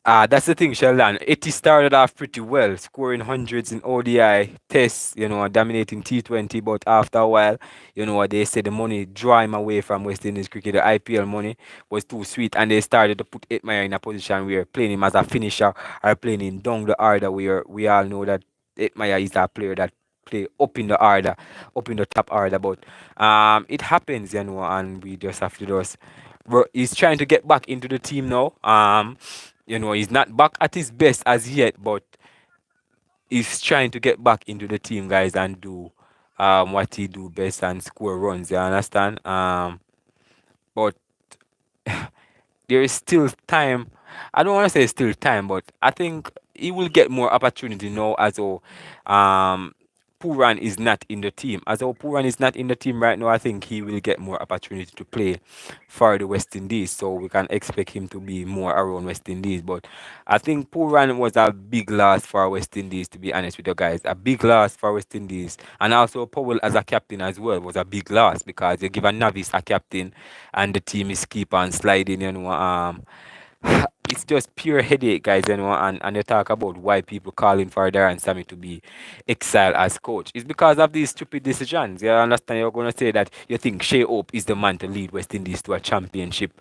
That's the thing, Sheldon. Hetty started off pretty well, scoring hundreds in ODI tests, dominating T20, but after a while, they said the money draw him away from West Indies cricket. The IPL money was too sweet, and they started to put Etmire in a position where playing him as a finisher or playing him down the order, where we all know that Etmire is a player that play up in the order, up in the top order. But it happens, and we just have to just. He's trying to get back into the team now. He's not back at his best as yet, but he's trying to get back into the team, guys, and do what he do best and score runs. You understand? But there is still time. I don't want to say still time, but I think he will get more opportunity now as though Puran is not in the team. As though Puran is not in the team right now, I think he will get more opportunity to play for the West Indies. So we can expect him to be more around West Indies. But I think Puran was a big loss for West Indies, to be honest with you guys. A big loss for West Indies. And also Powell as a captain as well was a big loss because you give a novice a captain and the team is keep on sliding, it's just pure headache, guys, and they talk about why people calling for Darren Sammy to be exiled as coach. It's because of these stupid decisions. You understand? You're going to say that you think Shea Hope is the man to lead West Indies to a championship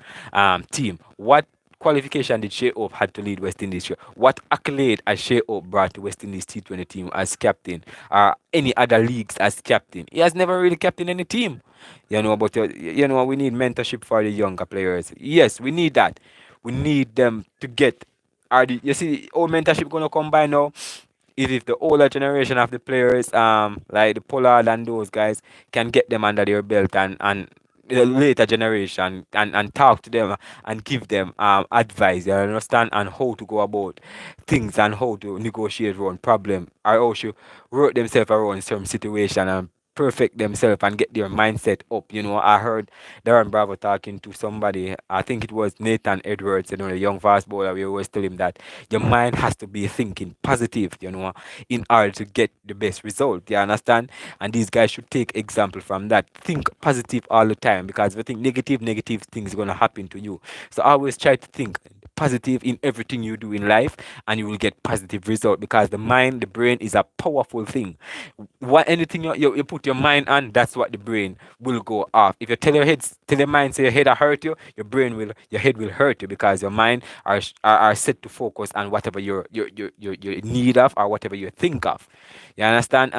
team. What qualification did Shea Hope had to lead West Indies? What accolade has Shea Hope brought to West Indies T20 team as captain or any other leagues as captain? He has never really captained any team. But we need mentorship for the younger players. Yes, we need that. We need them to get. You see, all mentorship gonna come by now. If the older generation of the players, like the Pollard and those guys, can get them under their belt and the later generation and talk to them and give them advice, you understand, and how to go about things and how to negotiate around problem or how to work themselves around some situation and perfect themselves and get their mindset up. I heard Darren Bravo talking to somebody, I think it was Nathan Edwards, the young fast bowler. We always tell him that your mind has to be thinking positive, in order to get the best result. You understand? And these guys should take example from that. Think positive all the time because if you think negative things are gonna happen to you. So I always try to think positive in everything you do in life and you will get positive result because the mind, the brain is a powerful thing. Anything you put your mind on, that's what the brain will go off. If you tell your mind say your head hurt you, your head will hurt you because your mind are set to focus on whatever you need of or whatever you think of. You understand?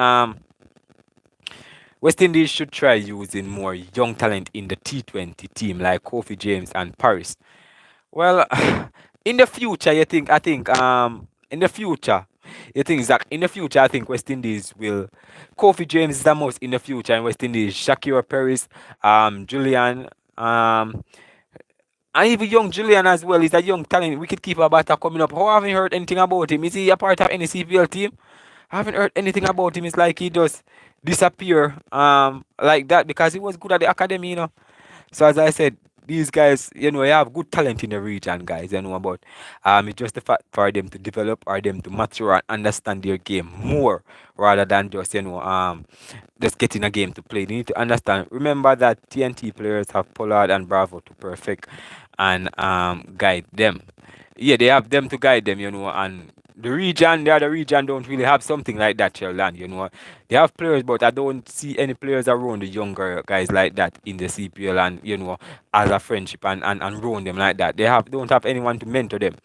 West Indies should try using more young talent in the T20 team like Kofi James and Paris. Well, in the future, you think? I think in the future, you think Zach? In the future, I think West Indies will. Kofi James is the most in the future in West Indies. Shakira Paris, Julian, and even young Julian as well. He's a young talent. Wicket keeper batter coming up. How haven't you heard anything about him? Is he a part of any CPL team? I haven't heard anything about him. It's like he just disappear like that because he was good at the academy, you know. So as I said, these guys, you know, they have good talent in the region, guys, you know, but it's just the fact for them to develop or them to mature and understand their game more rather than just, just getting a game to play. They need to understand. Remember that TNT players have Pollard and Bravo to perfect and guide them. Yeah, they have them to guide them, you know, and the other region don't really have something like that, Sheldon, you know. They have players, but I don't see any players around the younger guys like that in the CPL and, as a friendship and around them like that. They don't have anyone to mentor them.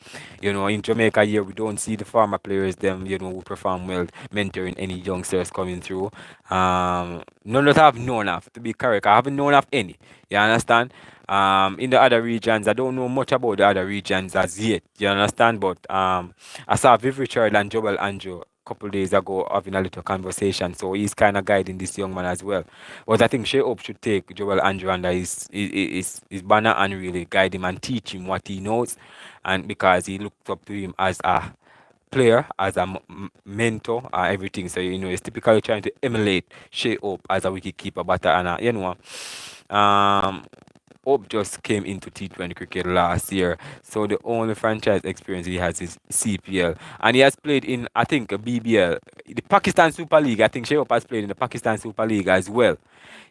You know, in Jamaica here, we don't see the farmer players, them, who perform well, mentoring any youngsters coming through. None that I've known of, to be correct. I haven't known of any. You understand? In the other regions, I don't know much about the other regions as yet. You understand? But I saw Viv Richard and Joel Andrew a couple days ago having a little conversation. So he's kind of guiding this young man as well. But I think Shea Hope should take Joel Andrew under his banner and really guide him and teach him what he knows. And because he looked up to him as a player, as a mentor, everything. So, he's typically trying to emulate Shea Hope as a wicket keeper. But, um, Hope just came into T20 cricket last year, so the only franchise experience he has is CPL, and he has played in, I think, a BBL, the Pakistan Super League. I think Shehop has played in the Pakistan Super League as well.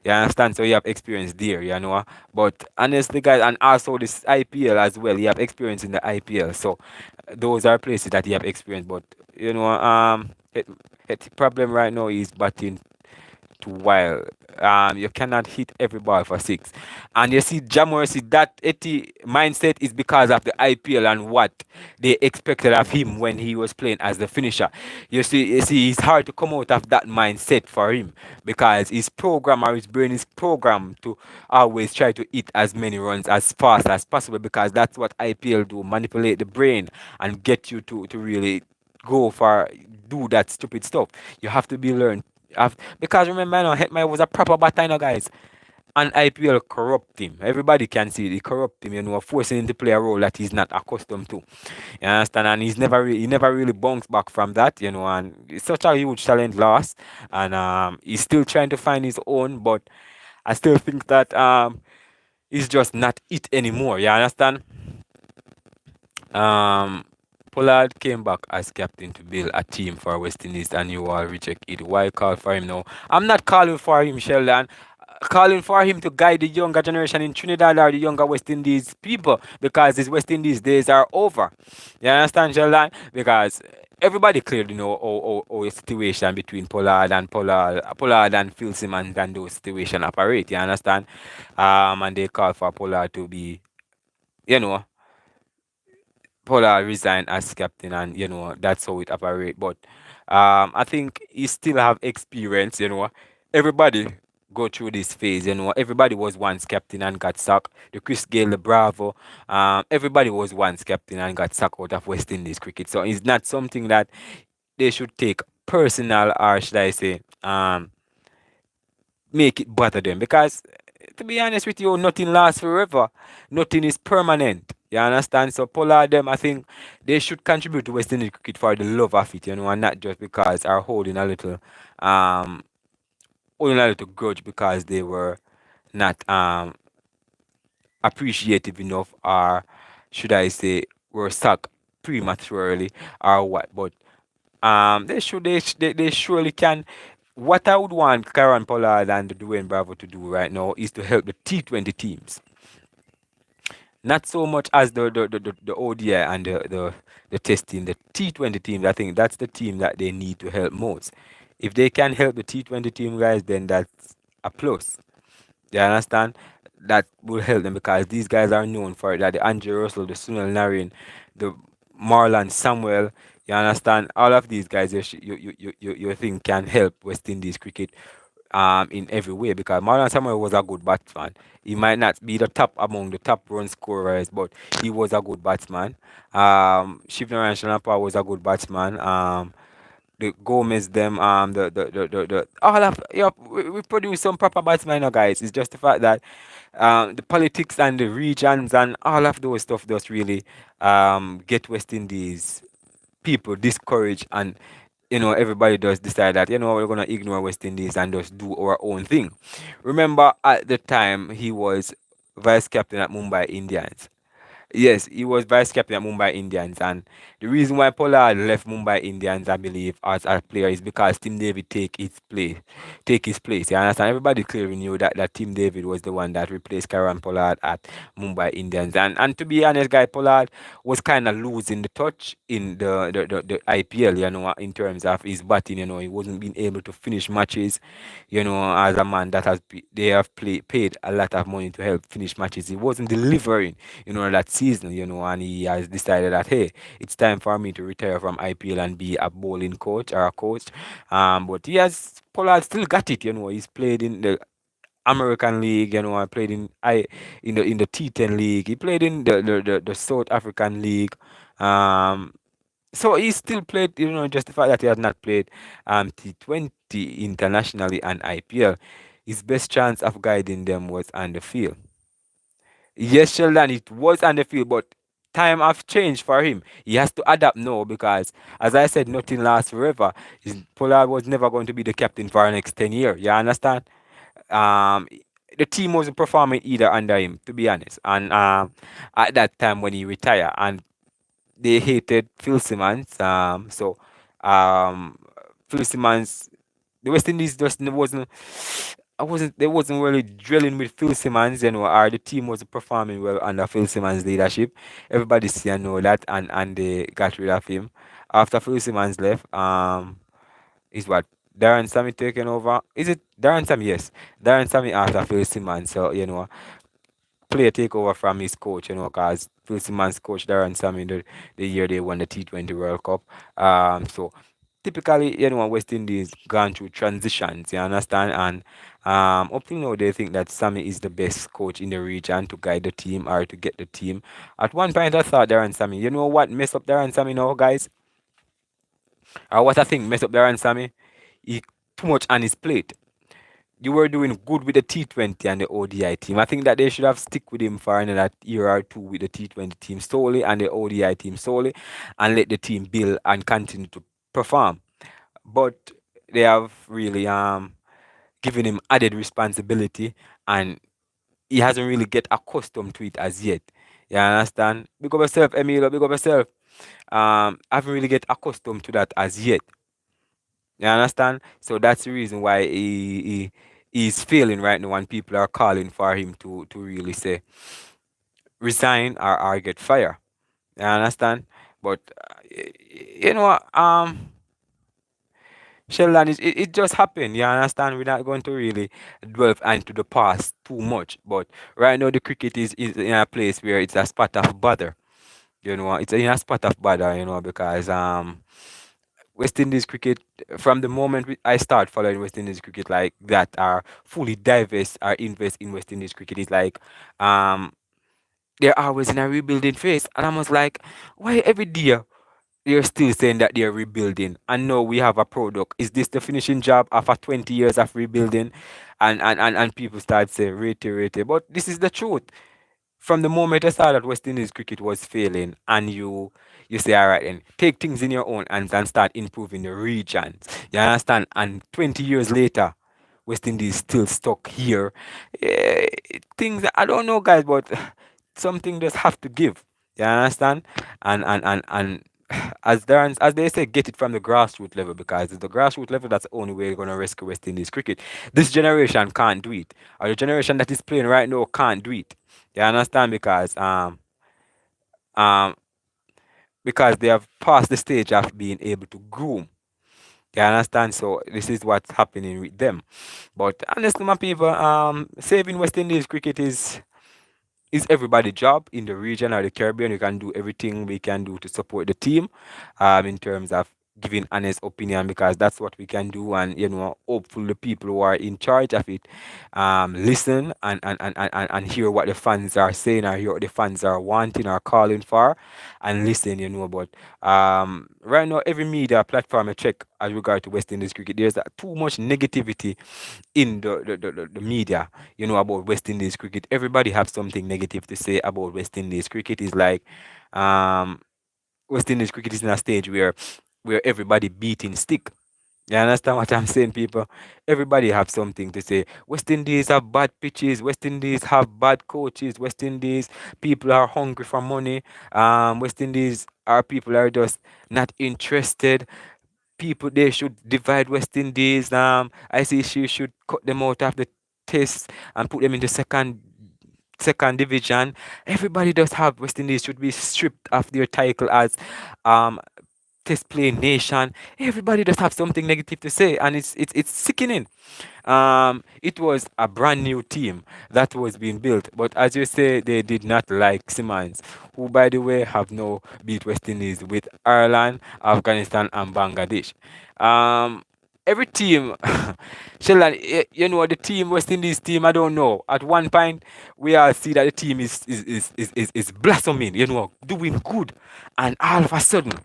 You understand? So you have experience there, you know. But honestly, guys, and also this IPL as well. You have experience in the IPL, so those are places that you have experience. But the problem right now is batting too wild. You cannot hit every ball for six. And you see, Jamorsi, that 80 mindset is because of the IPL and what they expected of him when he was playing as the finisher. You see, it's hard to come out of that mindset for him because his program or his brain is programmed to always try to hit as many runs as fast as possible because that's what IPL do, manipulate the brain and get you to really go for do that stupid stuff. You have to be learned. Because remember, Hetman was a proper batter, guys. And IPL corrupt him. Everybody can see it. He corrupt him, forcing him to play a role that he's not accustomed to. You understand? And he never really bounced back from that, and it's such a huge talent loss. And he's still trying to find his own, but I still think that he's just not it anymore. You understand? Um, Pollard came back as captain to build a team for West Indies, and you all reject it. Why call for him now? I'm not calling for him, Sheldon. Calling for him to guide the younger generation in Trinidad or the younger West Indies people because his West Indies days are over. You understand, Sheldon? Because everybody clearly know how a situation between Pollard and Phil Simmons and those situations operate. You understand? And they call for Pollard to be, you know, Pollard resigned as captain, and that's how it operate. But I think he still have experience. Everybody go through this phase. Everybody was once captain and got sacked. The Chris Gayle, the Bravo, everybody was once captain and got sacked out of West Indies cricket. So it's not something that they should take personal, or should I say, make it bother them because to be honest with you, nothing lasts forever. Nothing is permanent. You understand? So Pollard them, I think they should contribute to West Indies cricket for the love of it, and not just because are um holding a little grudge because they were not appreciative enough, or should I say were sacked prematurely or what. But they surely can. What I would want Karen Pollard and Dwayne Bravo to do right now is to help the T20 teams, not so much as the ODI and the test team, the T20 teams. I think that's the team that they need to help most. If they can help the T20 team guys, then that's a plus. You understand? That will help them because these guys are known for it. That the Andrew Russell, the Sunil Narine, the Marlon Samuel, you understand? All of these guys you think can help West Indies cricket in every way, because Marlon Samuel was a good batsman. He might not be the top among the top run scorers, but he was a good batsman. Shivnarine Shanapa was a good batsman. The Gomez, them, the all of, yeah, we produce some proper batsmen, now, guys. It's just the fact that the politics and the regions and all of those stuff just really get West Indies people discouraged, and everybody does decide that we're gonna ignore West Indies and just do our own thing. Remember, at the time he was vice captain at Mumbai Indians. Yes, he was vice captain at Mumbai Indians, and the reason why Pollard left Mumbai Indians, I believe, as a player is because Tim David take his place. You understand? Everybody clearly knew that Tim David was the one that replaced Karan Pollard at Mumbai Indians, and to be honest, guy, Pollard was kind of losing the touch in the IPL. In terms of his batting, he wasn't being able to finish matches. As a man that they have paid a lot of money to help finish matches, he wasn't delivering that season, and he has decided that, hey, it's time for me to retire from IPL and be a bowling coach or a coach. But he has Pollard still got it, he's played in the American League, I played in the T10 League, he played in the South African League. So he still played, just the fact that he has not played T20 internationally and IPL, his best chance of guiding them was on the field. Yes, Sheldon, it was on the field, but time have changed for him. He has to adapt now because, as I said, nothing lasts forever. Pollard was never going to be the captain for the next 10 years. You understand? Um, the team wasn't performing either under him, to be honest. And at that time when he retired, and they hated Phil Simmons. Um, Phil Simmons, the West Indies just wasn't. They wasn't really drilling with Phil Simmons, or the team wasn't performing well under Phil Simmons' leadership. Everybody see and know that, and they got rid of him after Phil Simmons left. Is what Darren Sammy taken over? Is it Darren Sammy? Yes, Darren Sammy after Phil Simmons. So player take over from his coach, because Phil Simmons coach Darren Sammy the year they won the T20 World Cup. So typically, West Indies gone through transitions, you understand? And up till now, they think that Sammy is the best coach in the region to guide the team or to get the team. At one point, I thought Darren Sammy. You know what messed up Darren Sammy now, guys? Or what I think messed up Darren Sammy? He too much on his plate. You were doing good with the T20 and the ODI team. I think that they should have stick with him for another year or two with the T20 team solely and the ODI team solely, and let the team build and continue to perform. But they have really given him added responsibility, and he hasn't really get accustomed to it as yet. You understand? Big up yourself, Emilio. Big up yourself. Haven't really get accustomed to that as yet. You understand? So that's the reason why he's failing right now, and people are calling for him to really say resign or get fired. You understand? But you know, Sheldon, it just happened. You understand? We're not going to really delve into the past too much. But right now, the cricket is in a place where it's a spot of bother. It's in a spot of bother. Because West Indies cricket, from the moment I start following West Indies cricket like that, are fully divest or invest in West Indies cricket, is like they're always in a rebuilding phase, and I was like, why every day they're still saying that they're rebuilding, and now we have a product? Is this the finishing job after 20 years of rebuilding? And people start saying rate, but this is the truth. From the moment I saw that West Indies cricket was failing, and you say, all right, then take things in your own hands and start improving the regions. You understand? And 20 years later, West Indies still stuck here. Eh, things, I don't know, guys, but something just have to give. You understand? And as they say, get it from the grassroots level, because it's the grassroots level that's the only way you're gonna rescue West Indies cricket. This generation can't do it, or the generation that is playing right now can't do it. You understand? Um because they have passed the stage of being able to groom. You understand? So this is what's happening with them. But honestly, my people, saving West Indies cricket is everybody's job in the region or the Caribbean. We can do everything we can do to support the team, in terms of giving honest opinion, because that's what we can do. And hopefully the people who are in charge of it listen and hear what the fans are saying, or hear what the fans are wanting or calling for, and listen. But right now, every media platform I check as regard to West Indies cricket, there's too much negativity in the media, about West Indies cricket. Everybody have something negative to say about West Indies cricket. Is like um West Indies cricket is in a stage where everybody beating stick. You understand what I'm saying, people? Everybody have something to say. West Indies have bad pitches. West Indies have bad coaches. West Indies people are hungry for money. West Indies are people are just not interested. People, they should divide West Indies. I see she should cut them out of the test and put them in the second division. Everybody does have West Indies should be stripped of their title as um test playing nation. Everybody does have something negative to say, and it's sickening. It was a brand new team that was being built, but as you say, they did not like Simmons, who, by the way, have now beat West Indies with Ireland, Afghanistan, and Bangladesh. Um, every team, Sheldon, the team, West Indies team, I don't know. At one point, we all see that the team is blossoming, doing good, and all of a sudden,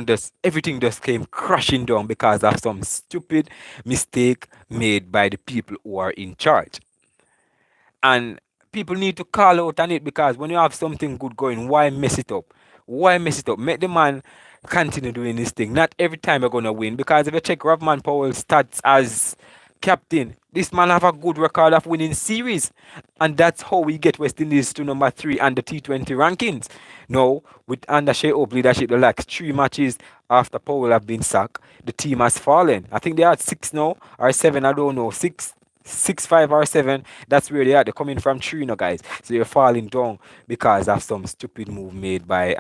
just everything just came crashing down because of some stupid mistake made by the people who are in charge. And people need to call out on it, because when you have something good going, why mess it up? Why mess it up? Make the man continue doing this thing. Not every time you're gonna win. Because if you check Ravman Powell's stats as captain, this man have a good record of winning series. And that's how we get West Indies to number 3 on the T20 rankings. Now, with under Shea Hope leadership, the last 3 matches after Powell have been sacked, the team has fallen. I think they are at 6 now, or 7, I don't know. 6, 5 or 7. That's where they are. They're coming from 3 now, guys. So you're falling down because of some stupid move made by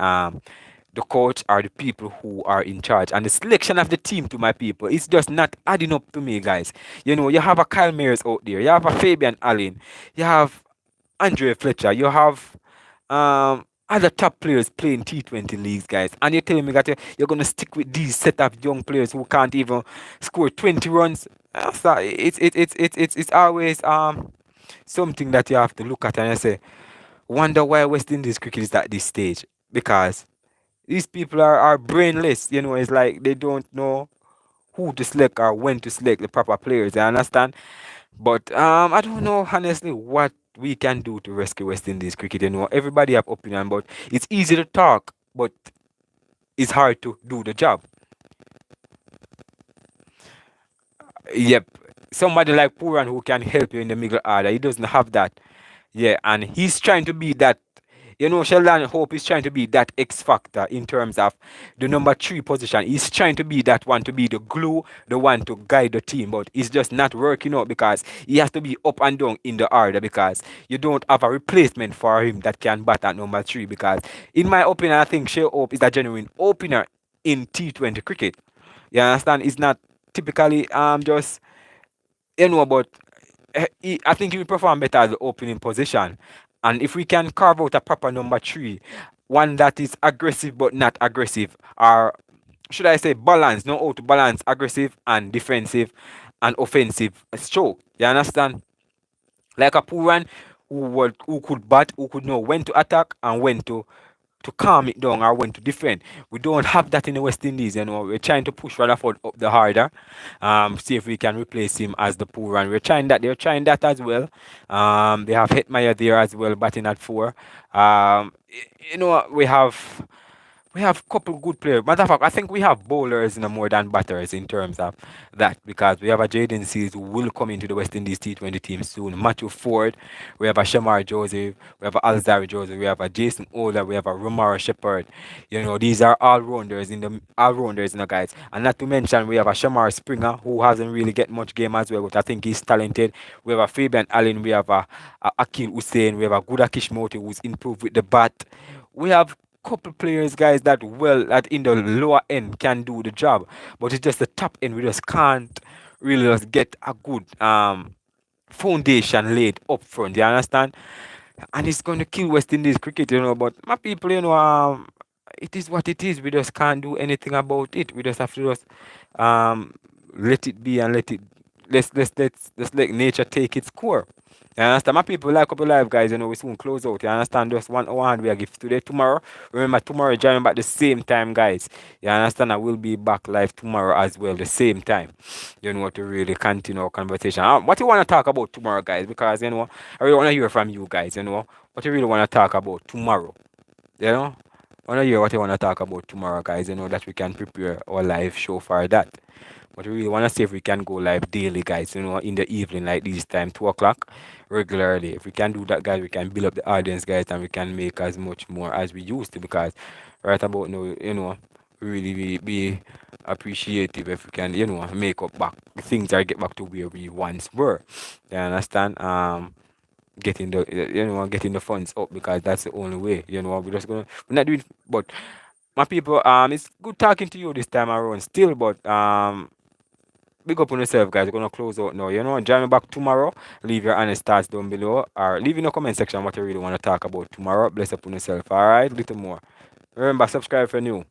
the coach or the people who are in charge. And the selection of the team, to my people, it's just not adding up to me, guys. You have a Kyle Mayers out there, you have a Fabian Allen, you have Andre Fletcher, you have other top players playing T20 leagues, guys. And you're telling me that you're going to stick with these set of young players who can't even score 20 runs. So it's always something that you have to look at and you say, wonder why West Indies cricket is at this stage. Because these people are brainless. It's like they don't know who to select or when to select the proper players. You understand? But I don't know honestly what we can do to rescue West Indies cricket. Everybody have opinion, but it's easy to talk, but it's hard to do the job. Yep. Somebody like Puran who can help you in the middle order. He doesn't have that. Yeah, and he's trying to be that. Sheldon Hope is trying to be that X factor in terms of the number 3 position. He's trying to be that one, to be the glue, the one to guide the team, but it's just not working out because he has to be up and down in the order, because you don't have a replacement for him that can bat at number 3. Because, in my opinion, I think Shea Hope is a genuine opener in T20 cricket. You understand? It's not typically just but I think he will perform better as the opening position. And if we can carve out a proper number 3, one that is aggressive but not aggressive, or should I say balance, know how to balance aggressive and defensive and offensive stroke. You understand? Like a Puran who could bat, who could know when to attack and when to calm it down or when to defend. We don't have that in the West Indies. We're trying to push Rutherford up the harder. See if we can replace him as the poor run. We're trying that. They're trying that as well. They have Hetmeyer there as well, batting at 4. We have couple good players. Matter of fact, I think we have bowlers more than batters in terms of that, because we have a Jaden Seals who will come into the West Indies T20 team soon. Matthew Ford, we have a Shamar Joseph, we have a Alzari Joseph, we have a Jason Ola, we have a Romaro Shepherd. These are all rounders, guys. And not to mention we have a Shamar Springer who hasn't really get much game as well, but I think he's talented. We have a Fabian Allen, we have a Akil Hussein, we have a good Akish Moti who's improved with the bat. We have couple players, guys, that in the lower end can do the job, but it's just the top end we just can't really just get a good foundation laid up front. You understand? And it's going to kill West Indies cricket, but my people, it is what it is. We just can't do anything about it. We just have to just um let it be and let it let's let nature take its course. You understand? My people like up your life, guys. You know, we soon close out. You understand? Just 1 hour and we are give today, tomorrow. Remember, tomorrow, join back the same time, guys. You understand? I will be back live tomorrow as well, the same time. You know, to really continue our conversation. What you want to talk about tomorrow, guys? Because, you know, I really want to hear from you guys, you know. What you really want to talk about tomorrow, you know? I want to hear what you want to talk about tomorrow, guys. You know, that we can prepare our live show for that. But we really want to see if we can go live daily, guys, you know, in the evening, like this time, 2 o'clock, regularly. If we can do that, guys, we can build up the audience, guys, and we can make as much more as we used to. Because right about now, you know, really be appreciative if we can, you know, make up back things or get back to where we once were. You understand? Getting the you know getting the funds up, because that's the only way. You know, we're not doing. But my people, it's good talking to you this time around still, but big up on yourself, guys. We're gonna close out now. You know, join me back tomorrow. Leave your honest thoughts down below, or leave in the comment section what you really want to talk about tomorrow. Bless up on yourself. All right, little more. Remember, subscribe if you're new.